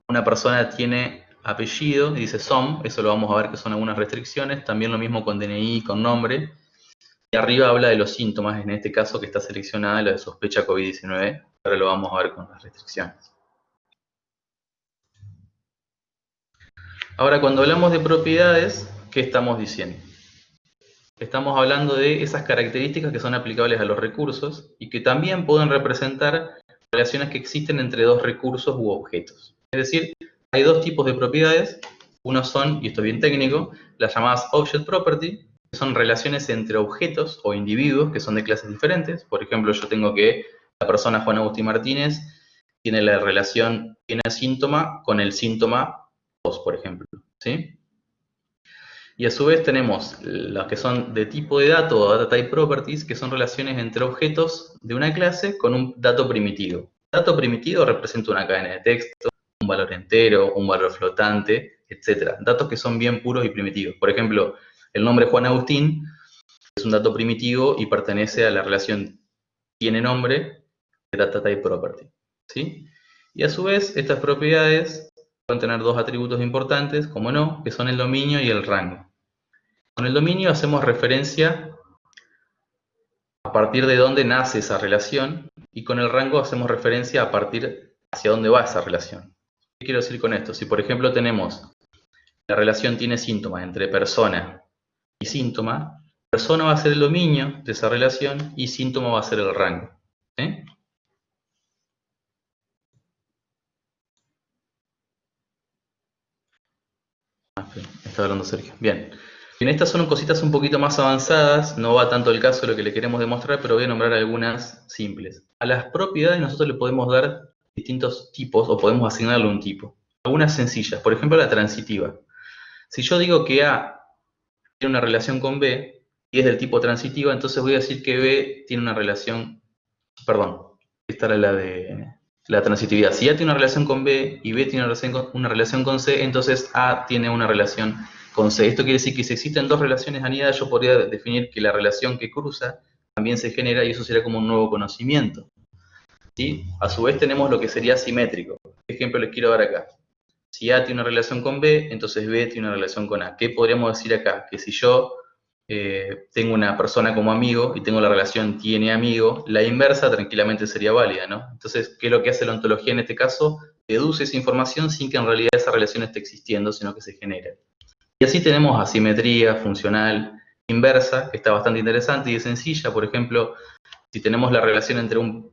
una persona tiene apellido, y dice SOM, eso lo vamos a ver que son algunas restricciones, también lo mismo con DNI, con nombre, y arriba habla de los síntomas, en este caso que está seleccionada la de sospecha COVID-19, ahora lo vamos a ver con las restricciones. Ahora, cuando hablamos de propiedades, ¿qué estamos diciendo? Estamos hablando de esas características que son aplicables a los recursos y que también pueden representar relaciones que existen entre dos recursos u objetos. Es decir, hay dos tipos de propiedades. Uno son, y esto es bien técnico, las llamadas object property, que son relaciones entre objetos o individuos que son de clases diferentes. Por ejemplo, yo tengo que la persona Juan Agustín Martínez tiene la relación, tiene el síntoma con el síntoma 2, por ejemplo, ¿sí? Y a su vez tenemos las que son de tipo de dato o data type properties, que son relaciones entre objetos de una clase con un dato primitivo. Dato primitivo representa una cadena de texto, un valor entero, un valor flotante, etc. Datos que son bien puros y primitivos. Por ejemplo, el nombre Juan Agustín es un dato primitivo y pertenece a la relación tiene nombre de data type property, ¿sí? Y a su vez, estas propiedades pueden tener dos atributos importantes, como no, que son el dominio y el rango. Con el dominio hacemos referencia a partir de dónde nace esa relación y con el rango hacemos referencia a partir hacia dónde va esa relación. ¿Qué quiero decir con esto? Si por ejemplo tenemos la relación tiene síntomas entre persona y síntoma, persona va a ser el dominio de esa relación y síntoma va a ser el rango. ¿Sí? Está hablando Sergio. Bien. Bien, estas son cositas un poquito más avanzadas, no va tanto el caso de lo que le queremos demostrar, pero voy a nombrar algunas simples. A las propiedades nosotros le podemos dar distintos tipos o podemos asignarle un tipo. Algunas sencillas, por ejemplo la transitiva. Si yo digo que A tiene una relación con B y es del tipo transitiva, entonces voy a decir que B tiene una relación, perdón, esta era la de la transitividad. Si A tiene una relación con B y B tiene una relación con C, entonces A tiene una relación con C. Esto quiere decir que si existen dos relaciones anidadas, yo podría definir que la relación que cruza también se genera y eso sería como un nuevo conocimiento. ¿Sí? A su vez tenemos lo que sería simétrico. ¿Qué ejemplo les quiero dar acá? Si A tiene una relación con B, entonces B tiene una relación con A. ¿Qué podríamos decir acá? Que si yo tengo una persona como amigo y tengo la relación tiene amigo, la inversa tranquilamente sería válida, ¿no? Entonces, ¿qué es lo que hace la ontología en este caso? Deduce esa información sin que en realidad esa relación esté existiendo, sino que se genere. Y así tenemos asimetría funcional inversa, que está bastante interesante y es sencilla. Por ejemplo, si tenemos la relación entre un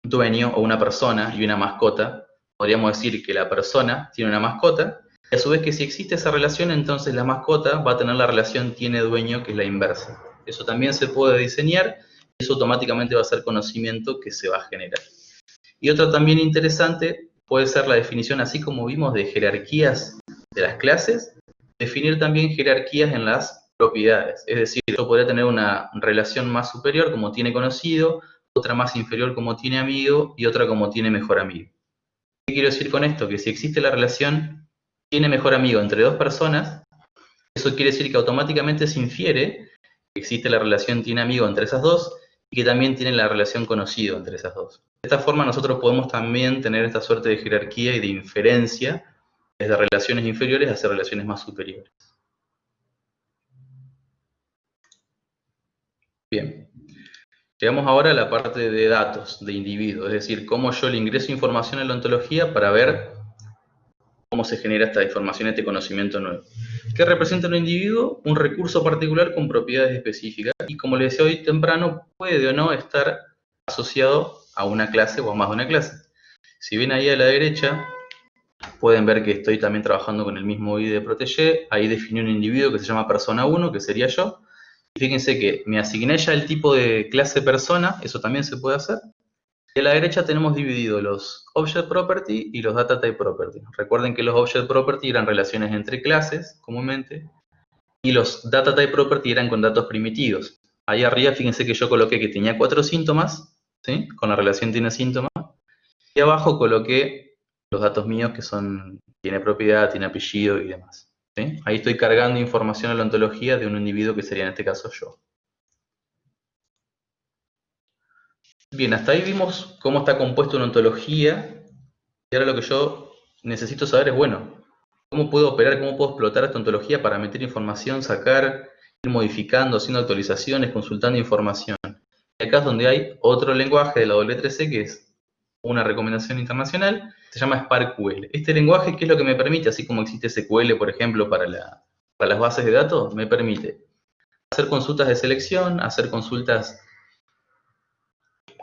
dueño o una persona y una mascota, podríamos decir que la persona tiene una mascota, y a su vez que si existe esa relación, entonces la mascota va a tener la relación tiene dueño, que es la inversa. Eso también se puede diseñar, y eso automáticamente va a ser conocimiento que se va a generar. Y otra también interesante puede ser la definición, así como vimos, de jerarquías de las clases, definir también jerarquías en las propiedades. Es decir, yo podría tener una relación más superior como tiene conocido, otra más inferior como tiene amigo y otra como tiene mejor amigo. ¿Qué quiero decir con esto? Que si existe la relación tiene mejor amigo entre dos personas, eso quiere decir que automáticamente se infiere que existe la relación tiene amigo entre esas dos y que también tiene la relación conocido entre esas dos. De esta forma nosotros podemos también tener esta suerte de jerarquía y de inferencia desde relaciones inferiores hacia relaciones más superiores. Bien. Llegamos ahora a la parte de datos, de individuos, es decir, cómo yo le ingreso información a la ontología para ver cómo se genera esta información, este conocimiento nuevo. ¿Qué representa un individuo? Un recurso particular con propiedades específicas y como les decía hoy temprano, puede o no estar asociado a una clase o a más de una clase. Si ven ahí a la derecha, pueden ver que estoy también trabajando con el mismo ID de Protégé, ahí definí un individuo que se llama persona 1, que sería yo. Fíjense que me asigné ya el tipo de clase persona, eso también se puede hacer. Y a la derecha tenemos dividido los Object Property y los Data Type Property. Recuerden que los Object Property eran relaciones entre clases, comúnmente, y los Data Type Property eran con datos primitivos. Ahí arriba, fíjense que yo coloqué que tenía 4 síntomas, ¿sí? Con la relación tiene síntoma. Y abajo coloqué los datos míos que son, tiene propiedad, tiene apellido y demás. ¿Sí? Ahí estoy cargando información a la ontología de un individuo que sería en este caso yo. Bien, hasta ahí vimos cómo está compuesta una ontología y ahora lo que yo necesito saber es, bueno, cómo puedo operar, cómo puedo explotar esta ontología para meter información, sacar, ir modificando, haciendo actualizaciones, consultando información. Y acá es donde hay otro lenguaje de la W3C que es una recomendación internacional, se llama SparkQL. Este lenguaje, ¿qué es lo que me permite? Así como existe SQL, por ejemplo, para las bases de datos, me permite hacer consultas de selección, hacer consultas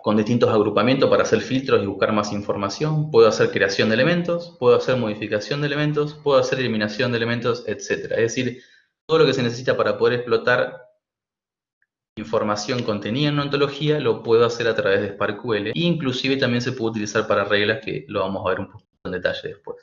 con distintos agrupamientos para hacer filtros y buscar más información, puedo hacer creación de elementos, puedo hacer modificación de elementos, puedo hacer eliminación de elementos, etc. Es decir, todo lo que se necesita para poder explotar información contenida en una ontología lo puedo hacer a través de SparkQL, e inclusive también se puede utilizar para reglas que lo vamos a ver un poquito en detalle después.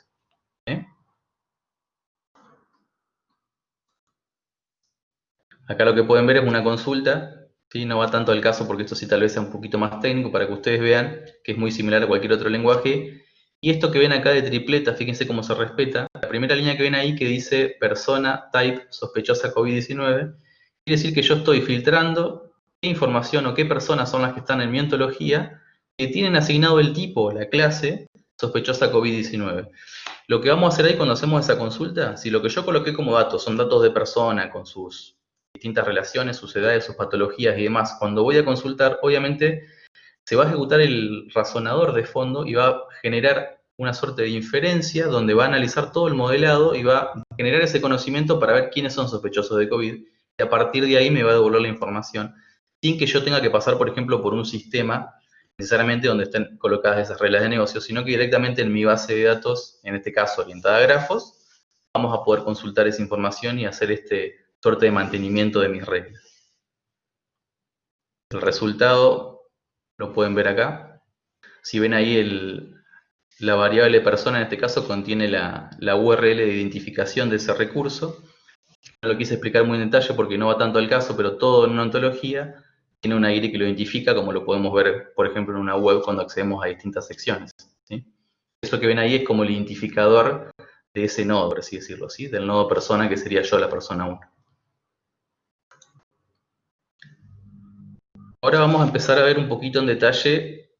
Acá lo que pueden ver es una consulta, ¿sí? No va tanto al caso porque esto sí tal vez sea un poquito más técnico para que ustedes vean que es muy similar a cualquier otro lenguaje. Y esto que ven acá de tripleta, fíjense cómo se respeta. La primera línea que ven ahí que dice persona type sospechosa COVID-19, quiere decir que yo estoy filtrando qué información o qué personas son las que están en mi ontología que tienen asignado el tipo, la clase, sospechosa COVID-19. Lo que vamos a hacer ahí cuando hacemos esa consulta, si lo que yo coloqué como datos son datos de persona con sus distintas relaciones, sus edades, sus patologías y demás, cuando voy a consultar, obviamente se va a ejecutar el razonador de fondo y va a generar una suerte de inferencia donde va a analizar todo el modelado y va a generar ese conocimiento para ver quiénes son sospechosos de COVID y a partir de ahí me va a devolver la información sin que yo tenga que pasar, por ejemplo, por un sistema necesariamente donde estén colocadas esas reglas de negocio, sino que directamente en mi base de datos, en este caso orientada a grafos, vamos a poder consultar esa información y hacer este suerte de mantenimiento de mis reglas. El resultado lo pueden ver acá. Si ven ahí la variable persona en este caso contiene la URL de identificación de ese recurso. No lo quise explicar muy en detalle porque no va tanto al caso, pero todo en una ontología tiene una ID que lo identifica, como lo podemos ver, por ejemplo, en una web cuando accedemos a distintas secciones, ¿sí? Eso que ven ahí es como el identificador de ese nodo, por así decirlo, ¿sí? Del nodo persona que sería yo, la persona 1. Ahora vamos a empezar a ver un poquito en detalle,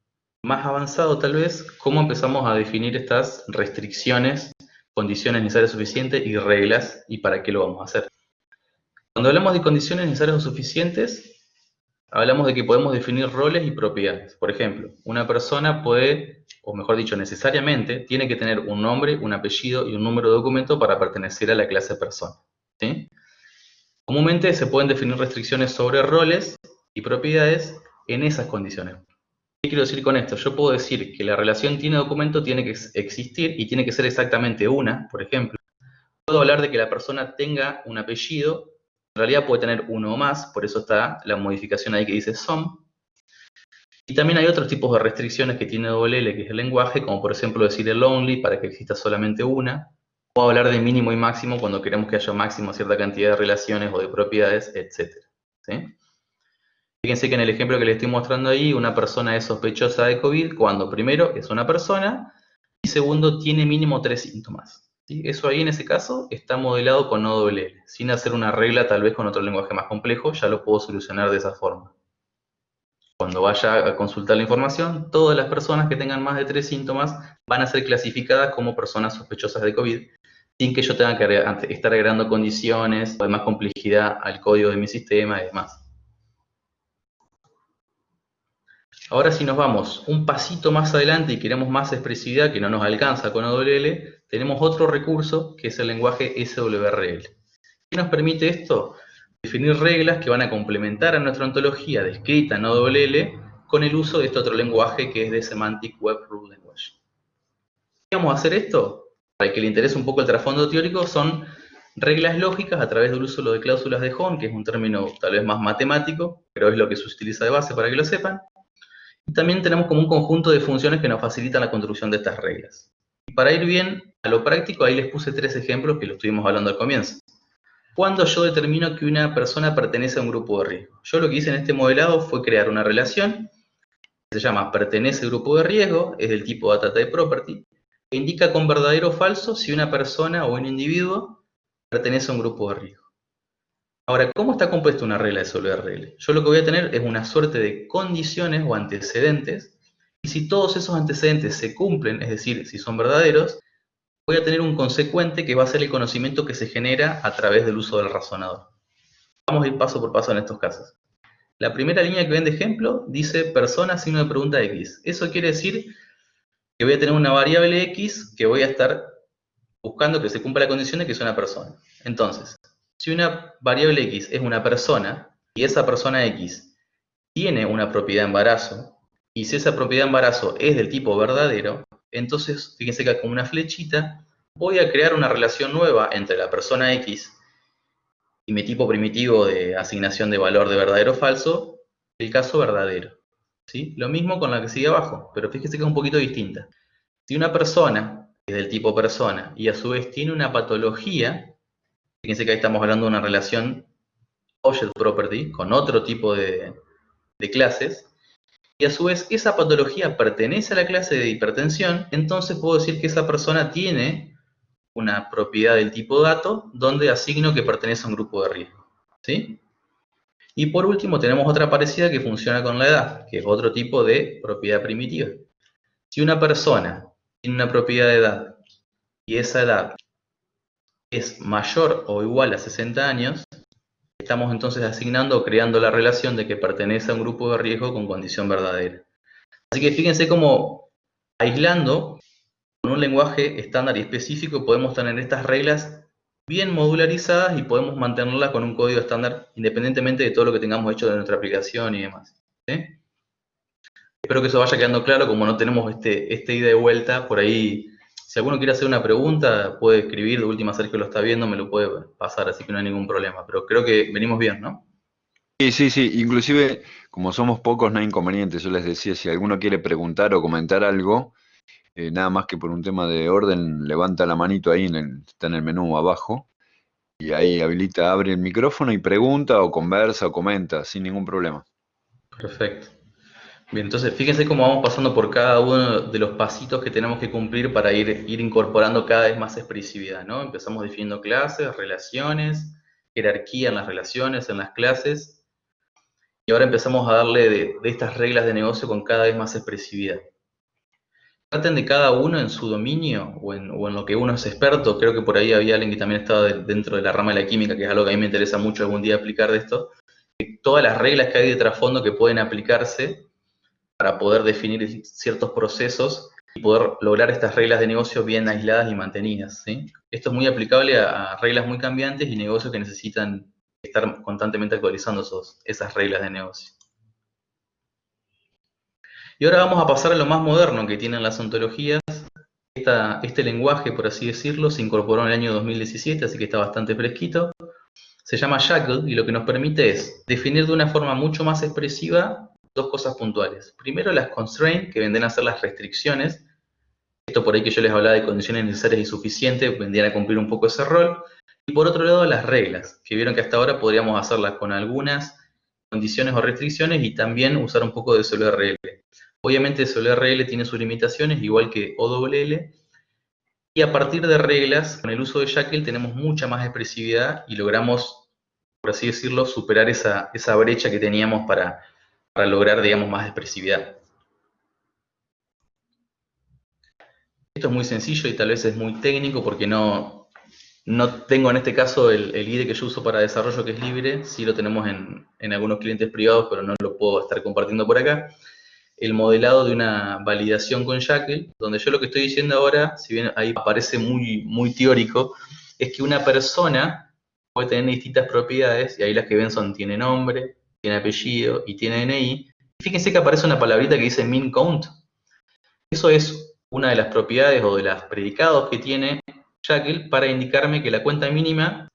más avanzado tal vez, cómo empezamos a definir estas restricciones, condiciones necesarias suficientes y reglas, y para qué lo vamos a hacer. Cuando hablamos de condiciones necesarias o suficientes, hablamos de que podemos definir roles y propiedades. Por ejemplo, una persona puede, o mejor dicho, necesariamente, tiene que tener un nombre, un apellido y un número de documento para pertenecer a la clase persona, ¿sí? Comúnmente se pueden definir restricciones sobre roles y propiedades en esas condiciones. ¿Qué quiero decir con esto? Yo puedo decir que la relación tiene documento tiene que existir y tiene que ser exactamente una, por ejemplo. Puedo hablar de que la persona tenga un apellido, en realidad puede tener uno o más, por eso está la modificación ahí que dice some. Y también hay otros tipos de restricciones que tiene L, que es el lenguaje, como por ejemplo decir el only para que exista solamente una. O hablar de mínimo y máximo cuando queremos que haya máximo cierta cantidad de relaciones o de propiedades, etc. ¿Sí? Fíjense que en el ejemplo que les estoy mostrando ahí, una persona es sospechosa de COVID cuando primero es una persona y segundo tiene mínimo 3 síntomas. ¿Sí? Eso ahí en ese caso está modelado con OLL. Sin hacer una regla tal vez con otro lenguaje más complejo, ya lo puedo solucionar de esa forma. Cuando vaya a consultar la información, todas las personas que tengan más de 3 síntomas van a ser clasificadas como personas sospechosas de COVID, sin que yo tenga que estar agregando condiciones o de más complejidad al código de mi sistema y demás. Ahora si nos vamos un pasito más adelante y queremos más expresividad que no nos alcanza con OLL, tenemos otro recurso que es el lenguaje SWRL. ¿Qué nos permite esto? Definir reglas que van a complementar a nuestra ontología descrita en OLL con el uso de este otro lenguaje que es de Semantic Web Rule Language. ¿Qué vamos a hacer esto? Para el que le interese un poco el trasfondo teórico, son reglas lógicas a través del uso de cláusulas de Hone, que es un término tal vez más matemático, pero es lo que se utiliza de base para que lo sepan. Y también tenemos como un conjunto de funciones que nos facilitan la construcción de estas reglas. Y para ir bien a lo práctico, ahí les puse 3 ejemplos que lo estuvimos hablando al comienzo. ¿Cuándo yo determino que una persona pertenece a un grupo de riesgo? Yo lo que hice en este modelado fue crear una relación que se llama pertenece al grupo de riesgo, es del tipo DataTypeProperty, que indica con verdadero o falso si una persona o un individuo pertenece a un grupo de riesgo. Ahora, ¿cómo está compuesta una regla de SWRL? Yo lo que voy a tener es una suerte de condiciones o antecedentes, y si todos esos antecedentes se cumplen, es decir, si son verdaderos, voy a tener un consecuente que va a ser el conocimiento que se genera a través del uso del razonador. Vamos a ir paso por paso en estos casos. La primera línea que ven de ejemplo dice persona signo de pregunta X. Eso quiere decir que voy a tener una variable X que voy a estar buscando que se cumpla la condición de que es una persona. Entonces, si una variable X es una persona y esa persona X tiene una propiedad embarazo, y si esa propiedad embarazo es del tipo verdadero, entonces, fíjense que con una flechita voy a crear una relación nueva entre la persona X y mi tipo primitivo de asignación de valor de verdadero o falso, el caso verdadero. ¿Sí? Lo mismo con la que sigue abajo, pero fíjense que es un poquito distinta. Si una persona es del tipo persona y a su vez tiene una patología, fíjense que ahí estamos hablando de una relación object property con otro tipo de clases, y a su vez esa patología pertenece a la clase de hipertensión, entonces puedo decir que esa persona tiene una propiedad del tipo dato donde asigno que pertenece a un grupo de riesgo. ¿Sí? Y por último tenemos otra parecida que funciona con la edad, que es otro tipo de propiedad primitiva. Si una persona tiene una propiedad de edad y esa edad es mayor o igual a 60 años, estamos entonces asignando o creando la relación de que pertenece a un grupo de riesgo con condición verdadera. Así que fíjense cómo aislando con un lenguaje estándar y específico podemos tener estas reglas bien modularizadas y podemos mantenerlas con un código estándar independientemente de todo lo que tengamos hecho de nuestra aplicación y demás. ¿Sí? Espero que eso vaya quedando claro, como no tenemos este ida y vuelta, por ahí, si alguno quiere hacer una pregunta, puede escribir, de última Sergio lo está viendo, me lo puede pasar, así que no hay ningún problema, pero creo que venimos bien, ¿no? Sí, sí, sí, inclusive como somos pocos no hay inconveniente, yo les decía, si alguno quiere preguntar o comentar algo, nada más que por un tema de orden, levanta la manito ahí, está en el menú abajo, y ahí habilita, abre el micrófono y pregunta o conversa o comenta, sin ningún problema. Perfecto. Bien, entonces fíjense cómo vamos pasando por cada uno de los pasitos que tenemos que cumplir para ir incorporando cada vez más expresividad, ¿no? Empezamos definiendo clases, relaciones, jerarquía en las relaciones, en las clases, y ahora empezamos a darle de estas reglas de negocio con cada vez más expresividad. Traten de cada uno en su dominio o en lo que uno es experto. Creo que por ahí había alguien que también estaba dentro de la rama de la química, que es algo que a mí me interesa mucho algún día aplicar de esto. Todas las reglas que hay de trasfondo que pueden aplicarse para poder definir ciertos procesos y poder lograr estas reglas de negocio bien aisladas y mantenidas. ¿Sí? Esto es muy aplicable a reglas muy cambiantes y negocios que necesitan estar constantemente actualizando esas reglas de negocio. Y ahora vamos a pasar a lo más moderno que tienen las ontologías. Este lenguaje, por así decirlo, se incorporó en el año 2017, así que está bastante fresquito. Se llama Shackle y lo que nos permite es definir de una forma mucho más expresiva dos cosas puntuales. Primero, las constraints, que vendrían a ser las restricciones. Esto por ahí que yo les hablaba de condiciones necesarias y suficientes, vendrían a cumplir un poco ese rol. Y por otro lado, las reglas, que vieron que hasta ahora podríamos hacerlas con algunas condiciones o restricciones y también usar un poco de SOLRL. Obviamente SOLRL tiene sus limitaciones, igual que OWL, y a partir de reglas, con el uso de Shackle tenemos mucha más expresividad y logramos, por así decirlo, superar esa brecha que teníamos para lograr, digamos, más expresividad. Esto es muy sencillo y tal vez es muy técnico porque no tengo en este caso el IDE que yo uso para desarrollo, que es libre. Sí lo tenemos en algunos clientes privados, pero no lo puedo estar compartiendo por acá. El modelado de una validación con Shackle, donde yo lo que estoy diciendo ahora, si bien ahí parece muy, muy teórico, es que una persona puede tener distintas propiedades, y ahí las que ven son tiene nombre, tiene apellido y tiene DNI. Fíjense que aparece una palabrita que dice min count. Eso es una de las propiedades o de los predicados que tiene Shackle para indicarme que la cuenta mínima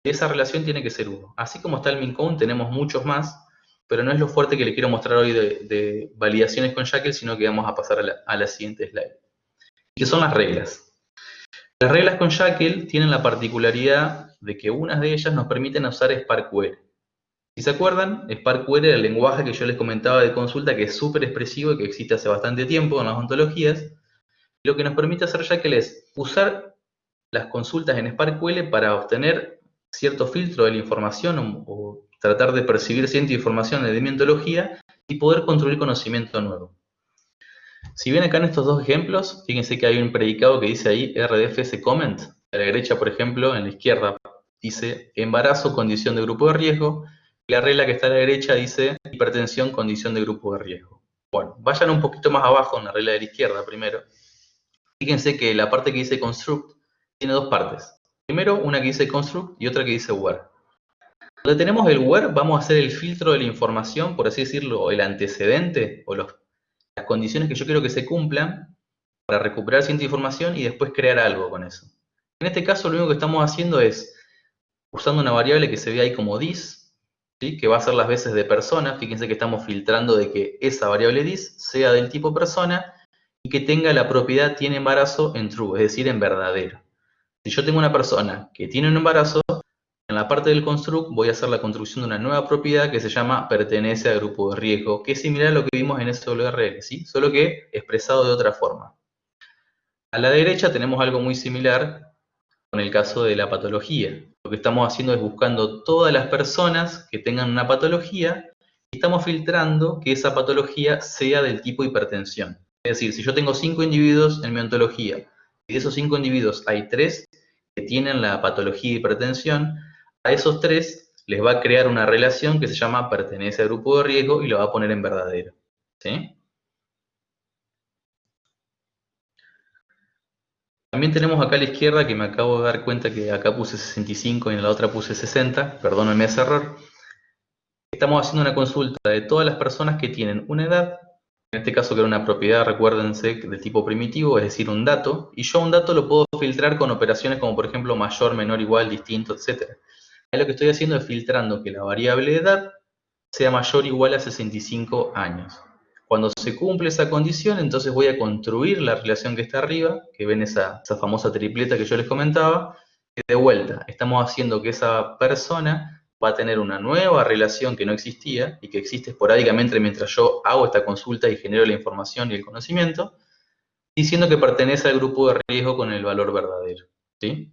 de esa relación tiene que ser 1. Así como está el min count, tenemos muchos más, pero no es lo fuerte que le quiero mostrar hoy de validaciones con Shackle, sino que vamos a pasar a la siguiente slide. ¿Qué son las reglas? Las reglas con Shackle tienen la particularidad de que unas de ellas nos permiten usar SparkQuery. Si se acuerdan, SparkQuery era el lenguaje que yo les comentaba de consulta, que es súper expresivo y que existe hace bastante tiempo en las ontologías. Lo que nos permite hacer Shackle es usar las consultas en SparkQL para obtener cierto filtro de la información o tratar de percibir cierta información de mi ontología y poder construir conocimiento nuevo. Si bien acá en estos dos ejemplos, fíjense que hay un predicado que dice ahí RDFS comment. A la derecha, por ejemplo, en la izquierda dice embarazo, condición de grupo de riesgo. Y la regla que está a la derecha dice hipertensión, condición de grupo de riesgo. Bueno, vayan un poquito más abajo en la regla de la izquierda primero. Fíjense que la parte que dice construct tiene dos partes. Primero, una que dice construct y otra que dice where. Donde tenemos el where, vamos a hacer el filtro de la información, por así decirlo, el antecedente o las condiciones que yo quiero que se cumplan para recuperar cierta información y después crear algo con eso. En este caso, lo único que estamos haciendo es usando una variable que se ve ahí como this, ¿sí? Que va a ser las veces de persona. Fíjense que estamos filtrando de que esa variable this sea del tipo persona y que tenga la propiedad tiene embarazo en true, es decir, en verdadero. Si yo tengo una persona que tiene un embarazo, en la parte del construct voy a hacer la construcción de una nueva propiedad que se llama pertenece al grupo de riesgo, que es similar a lo que vimos en SWRL, ¿sí? Solo que expresado de otra forma. A la derecha tenemos algo muy similar con el caso de la patología. Lo que estamos haciendo es buscando todas las personas que tengan una patología y estamos filtrando que esa patología sea del tipo hipertensión. Es decir, si yo tengo 5 individuos en mi ontología y de esos 5 individuos hay 3 que tienen la patología de hipertensión, a esos 3 les va a crear una relación que se llama pertenece al grupo de riesgo y lo va a poner en verdadero. ¿Sí? También tenemos acá a la izquierda, que me acabo de dar cuenta que acá puse 65 y en la otra puse 60, perdónenme ese error. Estamos haciendo una consulta de todas las personas que tienen una edad, en este caso que era una propiedad, recuérdense, de tipo primitivo, es decir, un dato, y yo un dato lo puedo filtrar con operaciones como por ejemplo mayor, menor, igual, distinto, etc. Ahí lo que estoy haciendo es filtrando que la variable edad sea mayor o igual a 65 años. Cuando se cumple esa condición, entonces voy a construir la relación que está arriba, que ven esa famosa tripleta que yo les comentaba, y de vuelta, estamos haciendo que esa persona va a tener una nueva relación que no existía y que existe esporádicamente mientras yo hago esta consulta y genero la información y el conocimiento, diciendo que pertenece al grupo de riesgo con el valor verdadero. ¿Sí?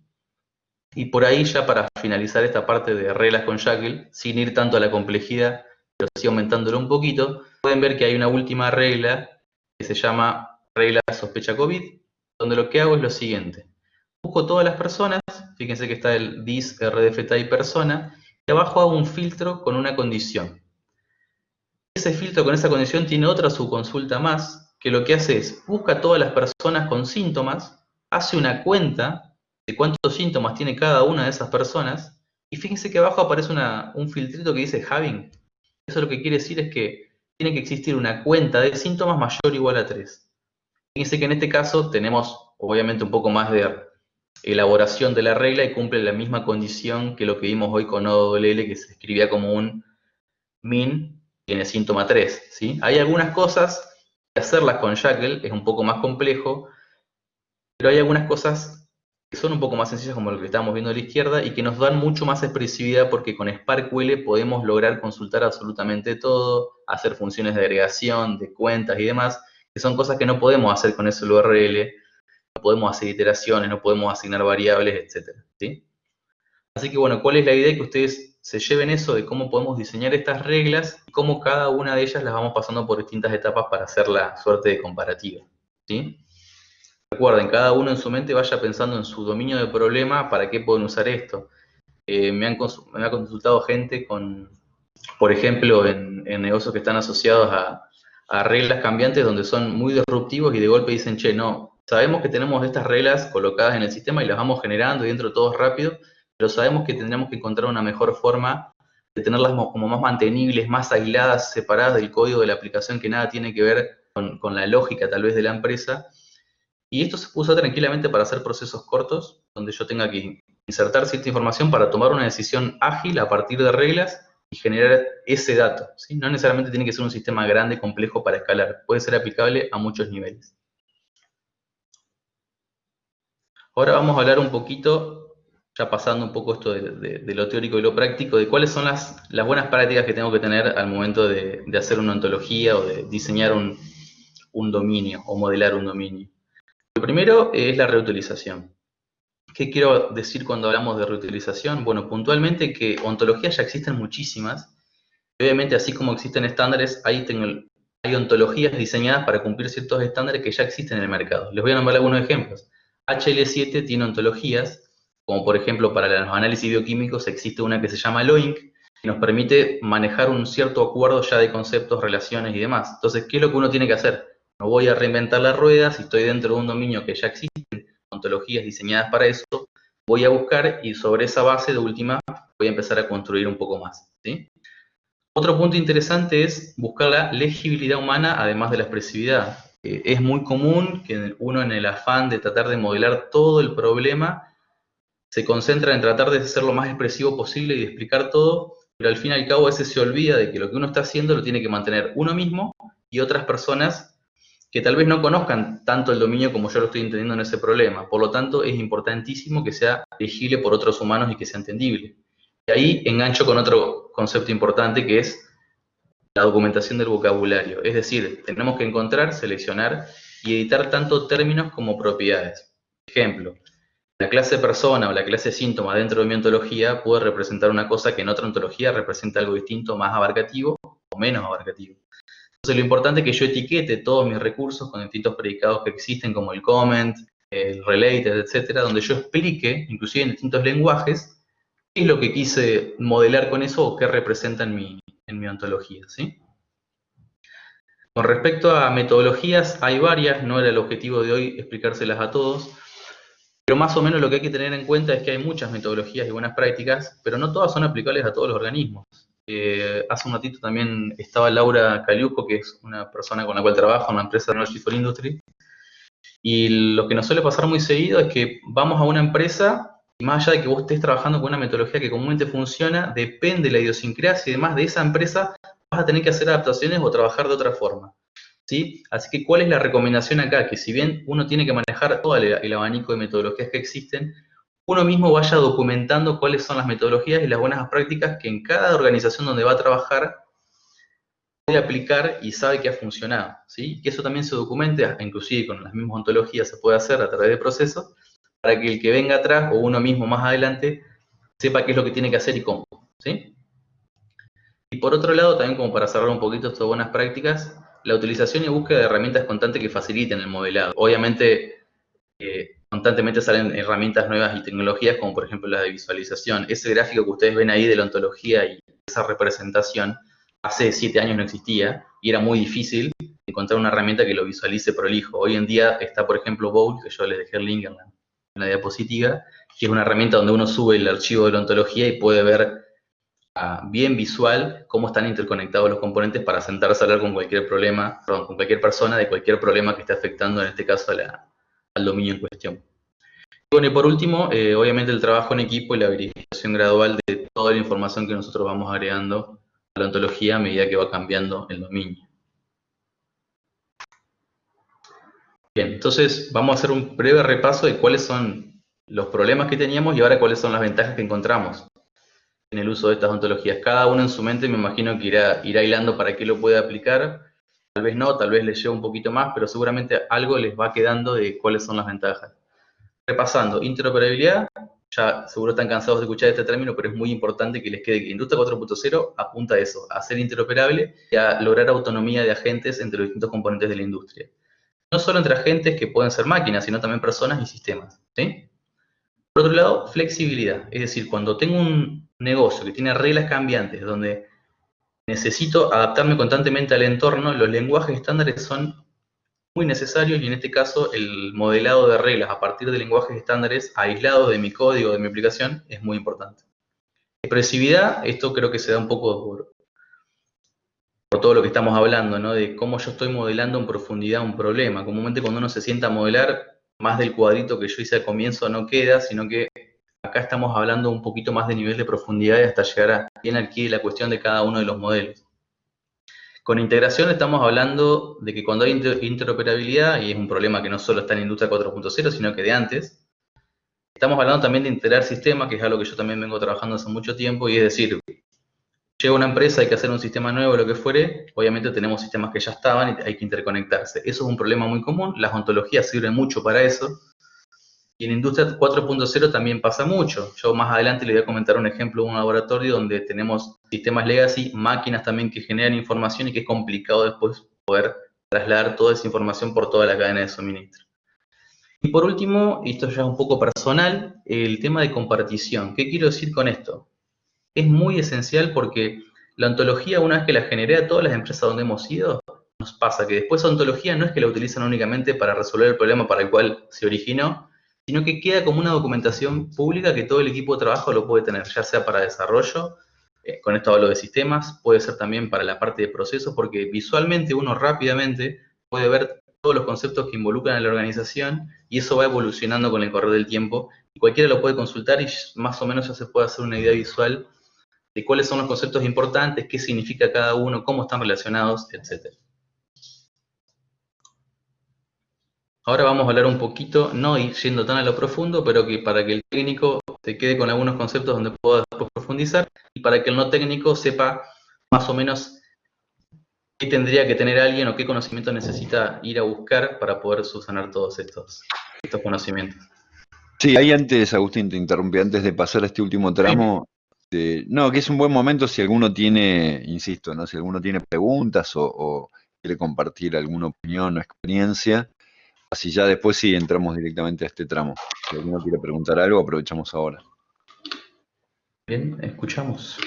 Y por ahí ya para finalizar esta parte de reglas con Jekyll, sin ir tanto a la complejidad, pero sí aumentándolo un poquito, pueden ver que hay una última regla que se llama regla sospecha COVID, donde lo que hago es lo siguiente. Busco todas las personas, fíjense que está el this rdf type persona, y abajo hago un filtro con una condición. Ese filtro con esa condición tiene otra subconsulta más, que lo que hace es, busca todas las personas con síntomas, hace una cuenta de cuántos síntomas tiene cada una de esas personas, y fíjense que abajo aparece un filtrito que dice having. Eso lo que quiere decir es que tiene que existir una cuenta de síntomas mayor o igual a 3. Fíjense que en este caso tenemos obviamente un poco más de elaboración de la regla y cumple la misma condición que lo que vimos hoy con OLL, que se escribía como un min tiene síntoma 3. ¿Sí? Hay algunas cosas que hacerlas con Jekyll es un poco más complejo, pero hay algunas cosas que son un poco más sencillas como lo que estamos viendo a la izquierda y que nos dan mucho más expresividad porque con SparkQL podemos lograr consultar absolutamente todo, hacer funciones de agregación, de cuentas y demás, que son cosas que no podemos hacer con SWRL, no podemos hacer iteraciones, no podemos asignar variables, etc. ¿Sí? Así que bueno, ¿cuál es la idea? Que ustedes se lleven eso de cómo podemos diseñar estas reglas y cómo cada una de ellas las vamos pasando por distintas etapas para hacer la suerte de comparativa. ¿Sí? Recuerden, cada uno en su mente vaya pensando en su dominio de problema, para qué pueden usar esto. Me ha consultado gente con, por ejemplo, en negocios que están asociados a reglas cambiantes donde son muy disruptivos y de golpe dicen, che, no, sabemos que tenemos estas reglas colocadas en el sistema y las vamos generando y dentro todo es rápido, pero sabemos que tendríamos que encontrar una mejor forma de tenerlas como más mantenibles, más aisladas, separadas del código de la aplicación que nada tiene que ver con la lógica tal vez de la empresa. Y esto se puede usar tranquilamente para hacer procesos cortos, donde yo tenga que insertar cierta información para tomar una decisión ágil a partir de reglas y generar ese dato. ¿Sí? No necesariamente tiene que ser un sistema grande y complejo para escalar, puede ser aplicable a muchos niveles. Ahora vamos a hablar un poquito, ya pasando un poco esto de lo teórico y lo práctico, de cuáles son las buenas prácticas que tengo que tener al momento de hacer una ontología o de diseñar un dominio o modelar un dominio. Lo primero es la reutilización. ¿Qué quiero decir cuando hablamos de reutilización? Bueno, puntualmente que ontologías ya existen muchísimas. Obviamente, así como existen estándares, hay hay ontologías diseñadas para cumplir ciertos estándares que ya existen en el mercado. Les voy a nombrar algunos ejemplos. HL7 tiene ontologías, como por ejemplo para los análisis bioquímicos existe una que se llama LOINC, que nos permite manejar un cierto acuerdo ya de conceptos, relaciones y demás. Entonces, ¿qué es lo que uno tiene que hacer? No voy a reinventar la rueda, si estoy dentro de un dominio que ya existen, ontologías diseñadas para eso, voy a buscar y sobre esa base de última voy a empezar a construir un poco más, ¿sí? Otro punto interesante es buscar la legibilidad humana además de la expresividad. Es muy común que uno en el afán de tratar de modelar todo el problema se concentra en tratar de ser lo más expresivo posible y de explicar todo, pero al fin y al cabo ese se olvida de que lo que uno está haciendo lo tiene que mantener uno mismo y otras personas que tal vez no conozcan tanto el dominio como yo lo estoy entendiendo en ese problema. Por lo tanto, es importantísimo que sea legible por otros humanos y que sea entendible. Y ahí engancho con otro concepto importante que es la documentación del vocabulario. Es decir, tenemos que encontrar, seleccionar y editar tanto términos como propiedades. Ejemplo, la clase persona o la clase síntoma dentro de mi ontología puede representar una cosa que en otra ontología representa algo distinto, más abarcativo o menos abarcativo. Entonces lo importante es que yo etiquete todos mis recursos con distintos predicados que existen como el comment, el related, etcétera, donde yo explique, inclusive en distintos lenguajes, qué es lo que quise modelar con eso o qué representa en mi ontología, ¿sí? Con respecto a metodologías, hay varias, no era el objetivo de hoy explicárselas a todos, pero más o menos lo que hay que tener en cuenta es que hay muchas metodologías y buenas prácticas, pero no todas son aplicables a todos los organismos. Hace un ratito también estaba Laura Caliuco, que es una persona con la cual trabajo en una empresa de Technology for Industry, y lo que nos suele pasar muy seguido es que vamos a una empresa y más allá de que vos estés trabajando con una metodología que comúnmente funciona, depende de la idiosincrasia y demás de esa empresa, vas a tener que hacer adaptaciones o trabajar de otra forma, ¿sí? Así que, ¿cuál es la recomendación acá? Que si bien uno tiene que manejar todo el abanico de metodologías que existen, uno mismo vaya documentando cuáles son las metodologías y las buenas prácticas que en cada organización donde va a trabajar puede aplicar y sabe que ha funcionado, ¿sí? Que eso también se documente, inclusive con las mismas ontologías se puede hacer a través de procesos, para que el que venga atrás o uno mismo más adelante sepa qué es lo que tiene que hacer y cómo, ¿sí? Y por otro lado, también como para cerrar un poquito estas buenas prácticas, la utilización y búsqueda de herramientas constantes que faciliten el modelado. Obviamente, constantemente salen herramientas nuevas y tecnologías, como por ejemplo las de visualización. Ese gráfico que ustedes ven ahí de la ontología y esa representación, hace 7 años no existía y era muy difícil encontrar una herramienta que lo visualice prolijo. Hoy en día está, por ejemplo, Bowl, que yo les dejé el link en la diapositiva, que es una herramienta donde uno sube el archivo de la ontología y puede ver bien visual cómo están interconectados los componentes para sentarse a hablar con cualquier problema, perdón, con cualquier persona de cualquier problema que esté afectando, en este caso, al dominio en cuestión. Y bueno, y por último, obviamente el trabajo en equipo y la verificación gradual de toda la información que nosotros vamos agregando a la ontología a medida que va cambiando el dominio. Bien, entonces vamos a hacer un breve repaso de cuáles son los problemas que teníamos y ahora cuáles son las ventajas que encontramos en el uso de estas ontologías. Cada uno en su mente me imagino que irá hilando para qué lo puede aplicar. Tal vez no, tal vez les lleve un poquito más, pero seguramente algo les va quedando de cuáles son las ventajas. Repasando, interoperabilidad, ya seguro están cansados de escuchar este término, pero es muy importante que les quede que Industria 4.0 apunta a eso, a ser interoperable y a lograr autonomía de agentes entre los distintos componentes de la industria. No solo entre agentes que pueden ser máquinas, sino también personas y sistemas, ¿sí? Por otro lado, flexibilidad, es decir, cuando tengo un negocio que tiene reglas cambiantes, donde necesito adaptarme constantemente al entorno, los lenguajes estándares son muy necesarios y en este caso el modelado de reglas a partir de lenguajes estándares aislados de mi código, de mi aplicación, es muy importante. Expresividad, esto creo que se da un poco por todo lo que estamos hablando, ¿no? De cómo yo estoy modelando en profundidad un problema. Comúnmente cuando uno se sienta a modelar, más del cuadrito que yo hice al comienzo no queda, sino que acá estamos hablando un poquito más de nivel de profundidad y hasta llegar a bien aquí la cuestión de cada uno de los modelos. Con integración estamos hablando de que cuando hay interoperabilidad, y es un problema que no solo está en Industria 4.0, sino que de antes, estamos hablando también de integrar sistemas, que es algo que yo también vengo trabajando hace mucho tiempo, y es decir, llega una empresa, hay que hacer un sistema nuevo, lo que fuere, obviamente tenemos sistemas que ya estaban y hay que interconectarse. Eso es un problema muy común, las ontologías sirven mucho para eso, y en Industria 4.0 también pasa mucho. Yo más adelante les voy a comentar un ejemplo de un laboratorio donde tenemos sistemas legacy, máquinas también que generan información y que es complicado después poder trasladar toda esa información por toda la cadena de suministro. Y por último, y esto ya es un poco personal, el tema de compartición. ¿Qué quiero decir con esto? Es muy esencial porque la ontología, una vez que la generé a todas las empresas donde hemos ido, nos pasa que después la ontología no es que la utilizan únicamente para resolver el problema para el cual se originó, sino que queda como una documentación pública que todo el equipo de trabajo lo puede tener, ya sea para desarrollo, con esto hablo de sistemas, puede ser también para la parte de procesos, porque visualmente uno rápidamente puede ver todos los conceptos que involucran a la organización y eso va evolucionando con el correr del tiempo y cualquiera lo puede consultar y más o menos ya se puede hacer una idea visual de cuáles son los conceptos importantes, qué significa cada uno, cómo están relacionados, etc. Ahora vamos a hablar un poquito, no ir yendo tan a lo profundo, pero que para que el técnico se quede con algunos conceptos donde pueda después profundizar y para que el no técnico sepa más o menos qué tendría que tener alguien o qué conocimiento necesita ir a buscar para poder subsanar todos estos conocimientos. Sí, ahí antes, Agustín, te interrumpí, antes de pasar a este último tramo, no, que es un buen momento si alguno tiene, insisto, ¿no? Si alguno tiene preguntas o quiere compartir alguna opinión o experiencia, así ya después sí entramos directamente a este tramo. Si alguno quiere preguntar algo, aprovechamos ahora. Bien, escuchamos.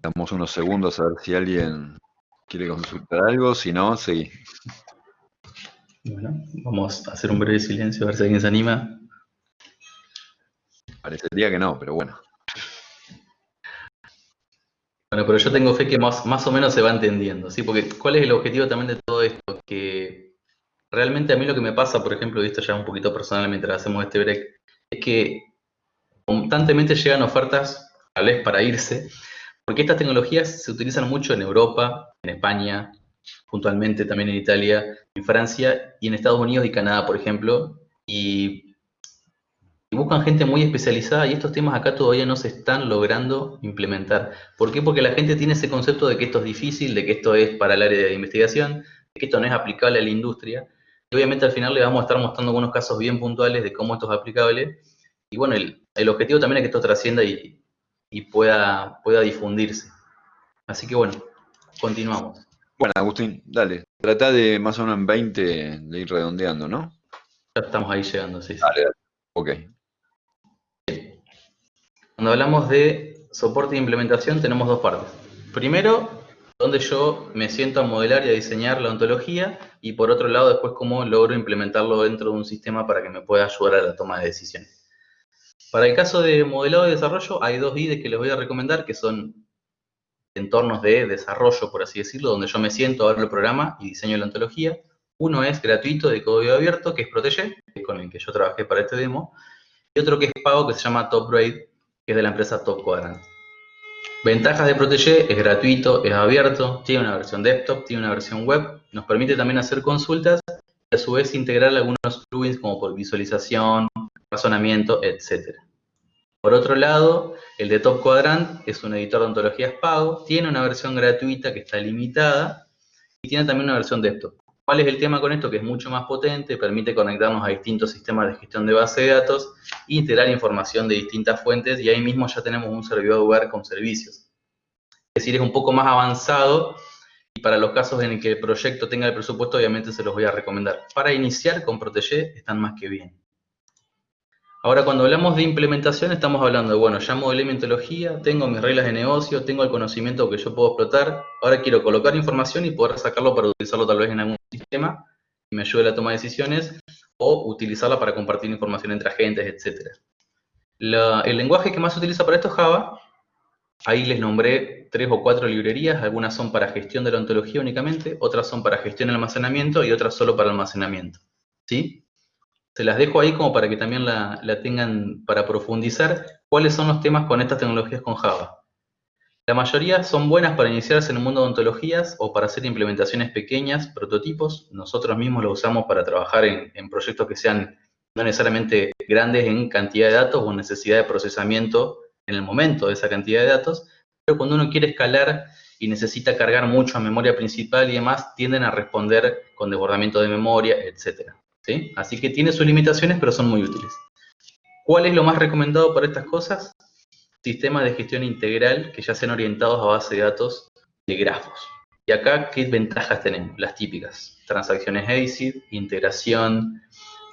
Damos unos segundos a ver si alguien quiere consultar algo, si no, seguí. Bueno, vamos a hacer un breve silencio a ver si alguien se anima. Parecería que no, pero bueno. Bueno, pero yo tengo fe que más o menos se va entendiendo, ¿sí? Porque ¿cuál es el objetivo también de todo esto? Que realmente a mí lo que me pasa, por ejemplo, y esto ya un poquito personal mientras hacemos este break, es que constantemente llegan ofertas, tal vez para irse, porque estas tecnologías se utilizan mucho en Europa, en España, puntualmente también en Italia, en Francia y en Estados Unidos y Canadá, por ejemplo, y buscan gente muy especializada y estos temas acá todavía no se están logrando implementar. ¿Por qué? Porque la gente tiene ese concepto de que esto es difícil, de que esto es para el área de investigación, de que esto no es aplicable a la industria. Y obviamente al final le vamos a estar mostrando algunos casos bien puntuales de cómo esto es aplicable. Y bueno, el objetivo también es que esto trascienda y pueda difundirse. Así que bueno, continuamos. Bueno, Agustín, dale. Trata de más o menos en 20 de ir redondeando, ¿no? Ya estamos ahí llegando, sí. Dale, dale. Ok. Cuando hablamos de soporte e implementación tenemos dos partes. Primero, donde yo me siento a modelar y a diseñar la ontología y por otro lado después cómo logro implementarlo dentro de un sistema para que me pueda ayudar a la toma de decisiones. Para el caso de modelado y desarrollo hay dos IDEs que les voy a recomendar que son entornos de desarrollo, por así decirlo, donde yo me siento, abro el programa y diseño la ontología. Uno es gratuito de código abierto, que es Protege, que es con el que yo trabajé para este demo, y otro que es pago, que se llama TopGrade, que es de la empresa Top Quadrant. Ventajas de Protege: es gratuito, es abierto, tiene una versión desktop, tiene una versión web, nos permite también hacer consultas y a su vez integrar algunos plugins como por visualización, razonamiento, etc. Por otro lado, el de Top Quadrant es un editor de ontologías pago, tiene una versión gratuita que está limitada y tiene también una versión desktop. ¿Cuál es el tema con esto? Que es mucho más potente, permite conectarnos a distintos sistemas de gestión de base de datos, integrar información de distintas fuentes y ahí mismo ya tenemos un servidor web con servicios. Es decir, es un poco más avanzado y para los casos en el que el proyecto tenga el presupuesto obviamente se los voy a recomendar. Para iniciar con Protege están más que bien. Ahora, cuando hablamos de implementación, estamos hablando de, bueno, ya modelé mi ontología, tengo mis reglas de negocio, tengo el conocimiento que yo puedo explotar, ahora quiero colocar información y poder sacarlo para utilizarlo tal vez en algún sistema que me ayude a la toma de decisiones, o utilizarla para compartir información entre agentes, etc. El lenguaje que más se utiliza para esto es Java. Ahí les nombré 3 o 4 librerías, algunas son para gestión de la ontología únicamente, otras son para gestión de almacenamiento y otras solo para almacenamiento. ¿Sí? Se las dejo ahí como para que también la tengan para profundizar cuáles son los temas con estas tecnologías con Java. La mayoría son buenas para iniciarse en el mundo de ontologías o para hacer implementaciones pequeñas, prototipos. Nosotros mismos lo usamos para trabajar en proyectos que sean no necesariamente grandes en cantidad de datos o necesidad de procesamiento en el momento de esa cantidad de datos, pero cuando uno quiere escalar y necesita cargar mucho a memoria principal y demás, tienden a responder con desbordamiento de memoria, etc. ¿Sí? Así que tiene sus limitaciones, pero son muy útiles. ¿Cuál es lo más recomendado para estas cosas? Sistemas de gestión integral que ya sean orientados a base de datos de grafos. Y acá, ¿qué ventajas tenemos? Las típicas. Transacciones ACID, integración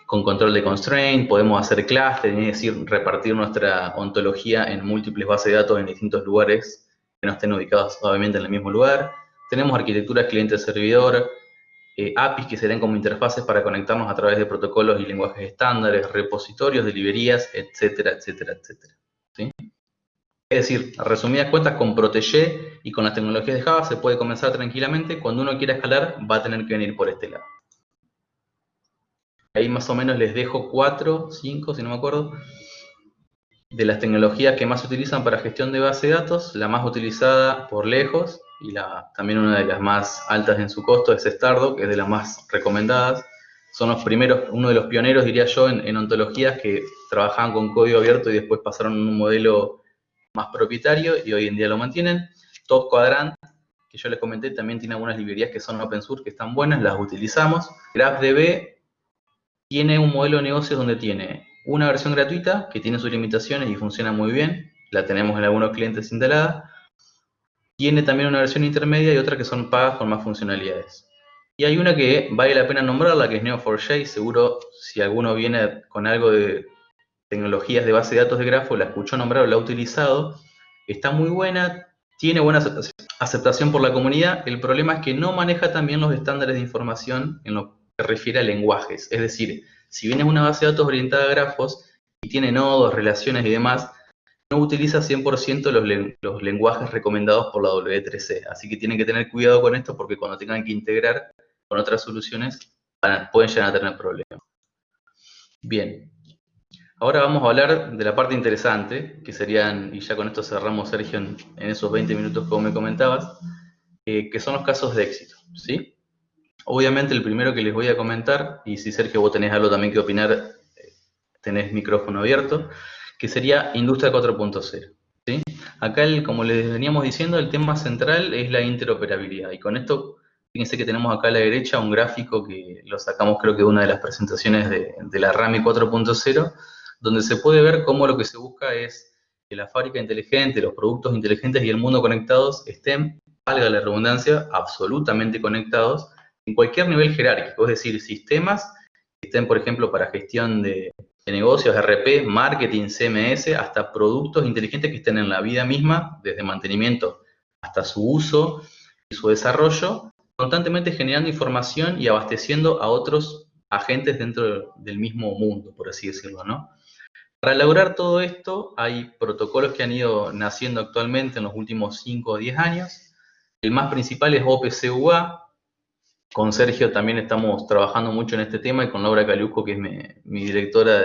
con control de constraint, podemos hacer clustering, es decir, repartir nuestra ontología en múltiples bases de datos en distintos lugares que no estén ubicados obviamente en el mismo lugar. Tenemos arquitecturas cliente-servidor, APIs que serían como interfaces para conectarnos a través de protocolos y lenguajes estándares, repositorios de librerías, etcétera, etcétera, etcétera. ¿Sí? Es decir, a resumidas cuentas, con Protégé y con las tecnologías de Java se puede comenzar tranquilamente. Cuando uno quiera escalar, va a tener que venir por este lado. Ahí más o menos les dejo 4, 5, si no me acuerdo, de las tecnologías que más se utilizan para gestión de base de datos. La más utilizada por lejos, y también una de las más altas en su costo, es Stardock, que es de las más recomendadas. Son los primeros, uno de los pioneros, diría yo, en ontologías que trabajaban con código abierto y después pasaron a un modelo más propietario y hoy en día lo mantienen. Top Quadrant, que yo les comenté, también tiene algunas librerías que son open source, que están buenas, las utilizamos. GraphDB tiene un modelo de negocios donde tiene una versión gratuita que tiene sus limitaciones y funciona muy bien, la tenemos en algunos clientes instalada. Tiene también una versión intermedia y otra que son pagas con más funcionalidades. Y hay una que vale la pena nombrarla, que es Neo4j. Seguro si alguno viene con algo de tecnologías de base de datos de grafo, la escuchó nombrar o la ha utilizado. Está muy buena, tiene buena aceptación por la comunidad. El problema es que no maneja también los estándares de información en lo que refiere a lenguajes. Es decir, si bien es una base de datos orientada a grafos y tiene nodos, relaciones y demás, no utiliza 100% los lenguajes recomendados por la W3C. Así que tienen que tener cuidado con esto porque cuando tengan que integrar con otras soluciones pueden llegar a tener problemas. Bien. Ahora vamos a hablar de la parte interesante, que serían, y ya con esto cerramos, Sergio, en esos 20 minutos como me comentabas, que son los casos de éxito, ¿sí? Obviamente el primero que les voy a comentar, y si Sergio vos tenés algo también que opinar, tenés micrófono abierto, que sería Industria 4.0, ¿sí? Acá, como les veníamos diciendo, el tema central es la interoperabilidad, y con esto, fíjense que tenemos acá a la derecha un gráfico que lo sacamos creo que de una de las presentaciones de la RAMI 4.0, donde se puede ver cómo lo que se busca es que la fábrica inteligente, los productos inteligentes y el mundo conectados estén, valga la redundancia, absolutamente conectados en cualquier nivel jerárquico, es decir, sistemas que estén, por ejemplo, para gestión de negocios, RP, marketing, CMS, hasta productos inteligentes que estén en la vida misma, desde mantenimiento hasta su uso y su desarrollo, constantemente generando información y abasteciendo a otros agentes dentro del mismo mundo, por así decirlo, ¿no? Para lograr todo esto, hay protocolos que han ido naciendo actualmente en los últimos 5 o 10 años. El más principal es OPC-UA. Con Sergio también estamos trabajando mucho en este tema y con Laura Calusco, que es mi directora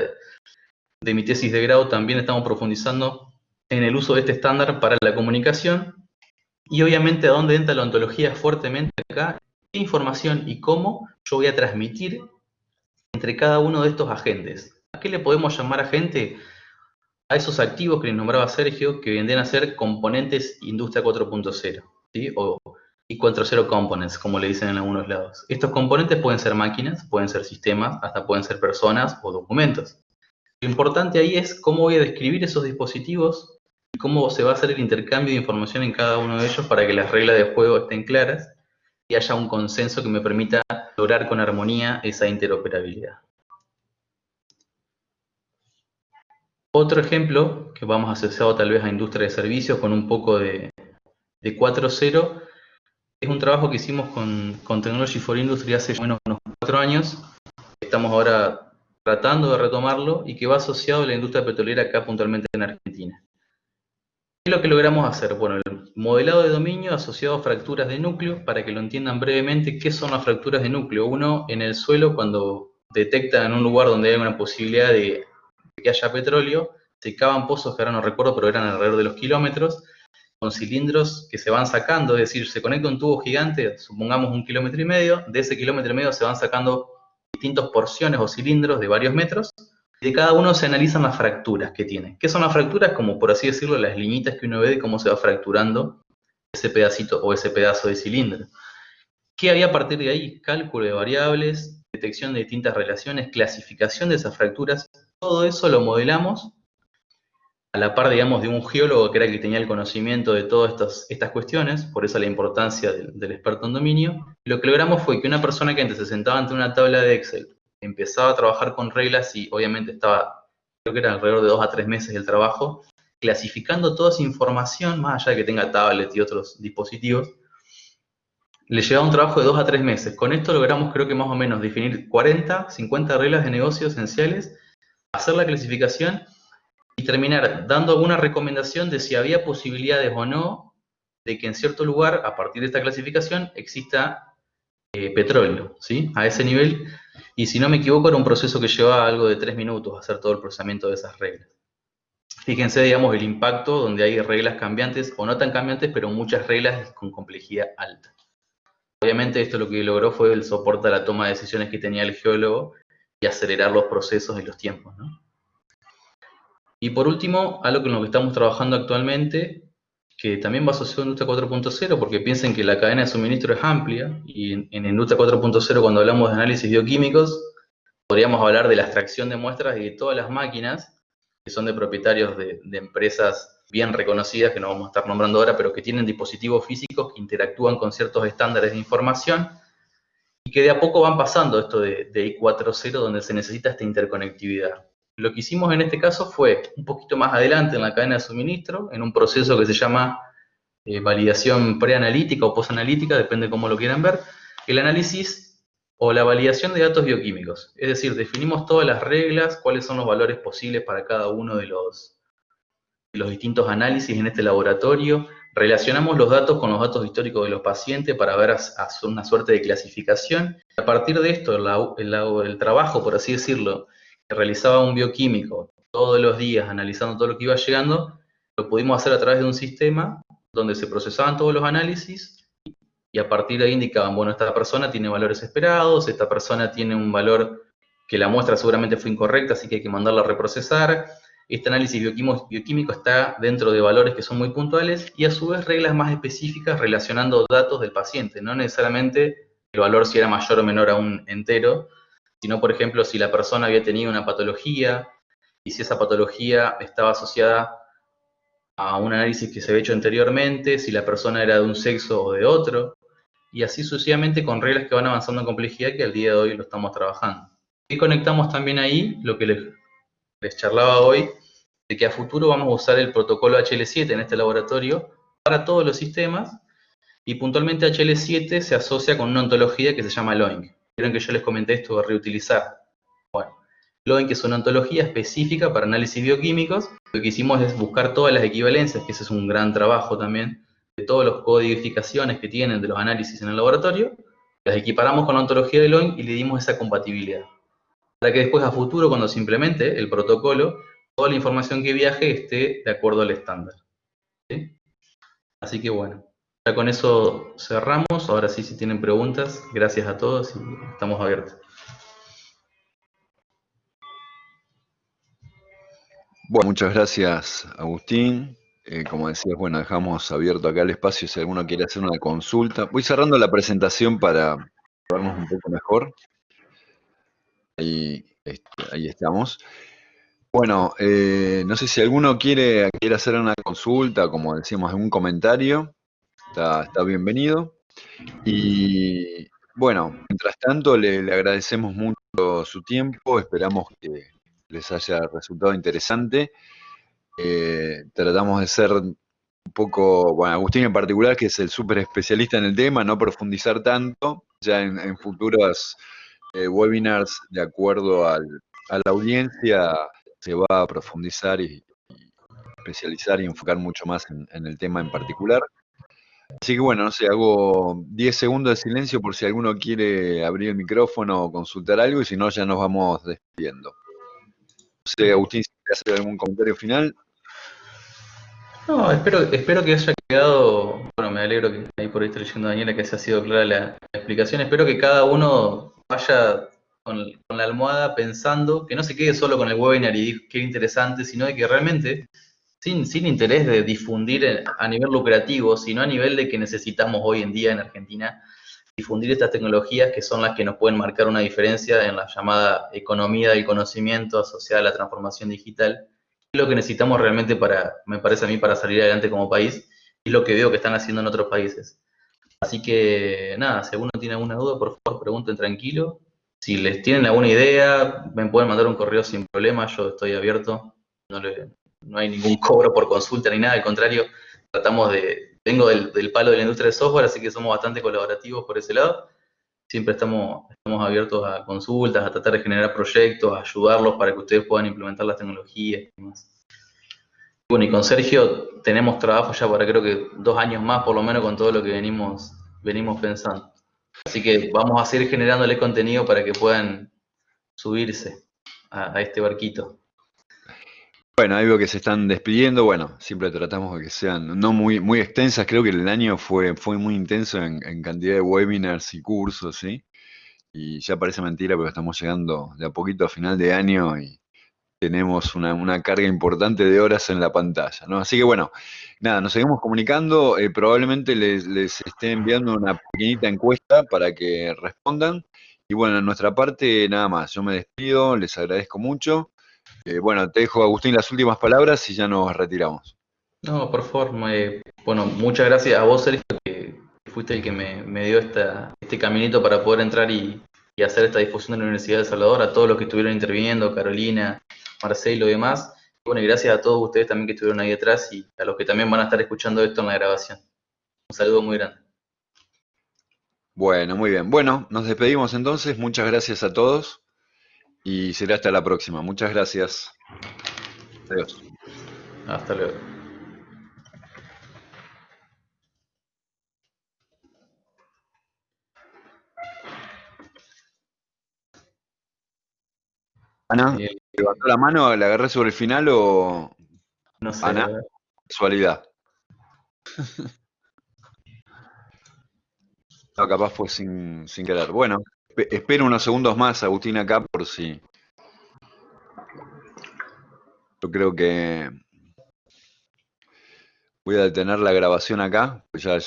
de mi tesis de grado, también estamos profundizando en el uso de este estándar para la comunicación. Y obviamente, ¿a dónde entra la ontología fuertemente acá? ¿Qué información y cómo yo voy a transmitir entre cada uno de estos agentes? ¿A qué le podemos llamar agente? A esos activos que les nombraba Sergio, que vendrían a ser componentes Industria 4.0, ¿sí? O I4.0 components, como le dicen en algunos lados. Estos componentes pueden ser máquinas, pueden ser sistemas, hasta pueden ser personas o documentos. Lo importante ahí es cómo voy a describir esos dispositivos y cómo se va a hacer el intercambio de información en cada uno de ellos para que las reglas de juego estén claras y haya un consenso que me permita lograr con armonía esa interoperabilidad. Otro ejemplo, que vamos asociado tal vez a industria de servicios con un poco de 4.0, es un trabajo que hicimos con Technology for Industry hace más o menos unos 4 años. Estamos ahora tratando de retomarlo y que va asociado a la industria petrolera acá puntualmente en Argentina. ¿Qué es lo que logramos hacer? Bueno, el modelado de dominio asociado a fracturas de núcleo, para que lo entiendan brevemente, ¿qué son las fracturas de núcleo? Uno, en el suelo, cuando detecta en un lugar donde hay una posibilidad de que haya petróleo, se cavan pozos que ahora no recuerdo, pero eran alrededor de los kilómetros, con cilindros que se van sacando, es decir, se conecta un tubo gigante, supongamos 1,5 kilómetros, de ese 1,5 kilómetros se van sacando distintas porciones o cilindros de varios metros, y de cada uno se analizan las fracturas que tiene. ¿Qué son las fracturas? Como por así decirlo, las liñitas que uno ve de cómo se va fracturando ese pedacito o ese pedazo de cilindro. ¿Qué había a partir de ahí? Cálculo de variables, detección de distintas relaciones, clasificación de esas fracturas, todo eso lo modelamos a la par, digamos, de un geólogo que era el que tenía el conocimiento de todas estas cuestiones, por eso la importancia del experto en dominio. Lo que logramos fue que una persona que antes se sentaba ante una tabla de Excel, empezaba a trabajar con reglas y obviamente estaba, creo que era alrededor de 2 a 3 meses el trabajo, clasificando toda esa información, más allá de que tenga tablet y otros dispositivos, le llevaba un trabajo de 2 a 3 meses. Con esto logramos, creo que más o menos, definir 40, 50 reglas de negocio esenciales, hacer la clasificación y terminar dando alguna recomendación de si había posibilidades o no de que en cierto lugar, a partir de esta clasificación, exista petróleo, ¿sí? A ese nivel. Y si no me equivoco, era un proceso que llevaba algo de 3 minutos hacer todo el procesamiento de esas reglas. Fíjense, digamos, el impacto donde hay reglas cambiantes o no tan cambiantes, pero muchas reglas con complejidad alta. Obviamente esto lo que logró fue el soporte a la toma de decisiones que tenía el geólogo y acelerar los procesos y los tiempos, ¿no? Y por último, algo con lo que estamos trabajando actualmente, que también va asociado a Industria 4.0, porque piensen que la cadena de suministro es amplia, y en Industria 4.0 cuando hablamos de análisis bioquímicos, podríamos hablar de la extracción de muestras y de todas las máquinas que son de propietarios de empresas bien reconocidas, que no vamos a estar nombrando ahora, pero que tienen dispositivos físicos que interactúan con ciertos estándares de información, y que de a poco van pasando esto de I4.0, donde se necesita esta interconectividad. Lo que hicimos en este caso fue un poquito más adelante en la cadena de suministro, en un proceso que se llama validación preanalítica o posanalítica, depende cómo lo quieran ver, el análisis o la validación de datos bioquímicos. Es decir, definimos todas las reglas, cuáles son los valores posibles para cada uno de los distintos análisis en este laboratorio, relacionamos los datos con los datos históricos de los pacientes para ver hacer una suerte de clasificación. A partir de esto, el trabajo, por así decirlo, que realizaba un bioquímico todos los días analizando todo lo que iba llegando, lo pudimos hacer a través de un sistema donde se procesaban todos los análisis y a partir de ahí indicaban, bueno, esta persona tiene valores esperados, esta persona tiene un valor que la muestra seguramente fue incorrecta, así que hay que mandarla a reprocesar. Este análisis bioquímico está dentro de valores que son muy puntuales y a su vez reglas más específicas relacionando datos del paciente, no necesariamente el valor si era mayor o menor a un entero, sino por ejemplo si la persona había tenido una patología y si esa patología estaba asociada a un análisis que se había hecho anteriormente, si la persona era de un sexo o de otro, y así sucesivamente con reglas que van avanzando en complejidad que al día de hoy lo estamos trabajando. Y conectamos también ahí lo que les charlaba hoy, de que a futuro vamos a usar el protocolo HL7 en este laboratorio para todos los sistemas, y puntualmente HL7 se asocia con una ontología que se llama LOINC. Vieron que yo les comenté esto de reutilizar. Bueno, LOINC es una ontología específica para análisis bioquímicos. Lo que hicimos es buscar todas las equivalencias, que ese es un gran trabajo también, de todas las codificaciones que tienen de los análisis en el laboratorio, las equiparamos con la ontología de LOINC y le dimos esa compatibilidad. Para que después a futuro, cuando se implemente el protocolo, toda la información que viaje esté de acuerdo al estándar. ¿Sí? Así que bueno, ya con eso cerramos. Ahora sí, si tienen preguntas, gracias a todos y estamos abiertos. Bueno, muchas gracias, Agustín. Como decías, bueno, dejamos abierto acá el espacio si alguno quiere hacer una consulta. Voy cerrando la presentación para vernos un poco mejor. Ahí estamos. Bueno, no sé si alguno quiere hacer una consulta, como decíamos, algún comentario, está bienvenido. Y bueno, mientras tanto le agradecemos mucho su tiempo, esperamos que les haya resultado interesante. Tratamos de ser un poco, bueno, Agustín en particular, que es el súper especialista en el tema, no profundizar tanto, ya en futuros webinars, de acuerdo a la audiencia, se va a profundizar y especializar y enfocar mucho más en el tema en particular. Así que bueno, no sé, hago 10 segundos de silencio por si alguno quiere abrir el micrófono o consultar algo, y si no, ya nos vamos despidiendo. No sé, Agustín, si quieres hacer algún comentario final. No, espero que haya quedado, bueno, me alegro que ahí por ahí estoy leyendo a Daniela que se ha sido clara la explicación. Espero que cada uno vaya con la almohada pensando, que no se quede solo con el webinar y qué interesante, sino de que realmente, sin interés de difundir a nivel lucrativo, sino a nivel de que necesitamos hoy en día en Argentina, difundir estas tecnologías que son las que nos pueden marcar una diferencia en la llamada economía del conocimiento asociada a la transformación digital. es lo que necesitamos realmente me parece a mí, para salir adelante como país, y es lo que veo que están haciendo en otros países. Así que nada, si alguno tiene alguna duda, por favor pregunten tranquilo. Si les tienen alguna idea, me pueden mandar un correo sin problema, yo estoy abierto. No, no hay ningún cobro por consulta ni nada, al contrario, vengo del palo de la industria de software, así que somos bastante colaborativos por ese lado. Siempre estamos abiertos a consultas, a tratar de generar proyectos, a ayudarlos para que ustedes puedan implementar las tecnologías y demás. Bueno, y con Sergio tenemos trabajo ya para creo que 2 años más, por lo menos, con todo lo que venimos pensando. Así que vamos a seguir generándole contenido para que puedan subirse a este barquito. Bueno, ahí veo que se están despidiendo. Bueno, siempre tratamos de que sean no muy extensas. Creo que el año fue muy intenso en cantidad de webinars y cursos, ¿sí? Y ya parece mentira, pero estamos llegando de a poquito a final de año y tenemos una carga importante de horas en la pantalla, ¿no? Así que bueno, nada, nos seguimos comunicando. Probablemente les esté enviando una pequeñita encuesta para que respondan. Y bueno, en nuestra parte, nada más. Yo me despido, les agradezco mucho. Bueno, te dejo, Agustín, las últimas palabras y ya nos retiramos. No, por favor, bueno, muchas gracias a vos, Sergio, que fuiste el que me dio este caminito para poder entrar y hacer esta difusión en la Universidad de El Salvador, a todos los que estuvieron interviniendo, Carolina, Marcelo y demás. Bueno, y gracias a todos ustedes también que estuvieron ahí detrás y a los que también van a estar escuchando esto en la grabación. Un saludo muy grande. Bueno, muy bien. Bueno, nos despedimos entonces. Muchas gracias a todos y será hasta la próxima. Muchas gracias. Adiós. Hasta luego. Ana, Eh, ¿levantó la mano? ¿La agarré sobre el final o no sé, Ana? a ver. Casualidad. No, capaz fue sin querer. Bueno, espero unos segundos más, Agustín, acá por si. Yo creo que voy a detener la grabación acá, pues ya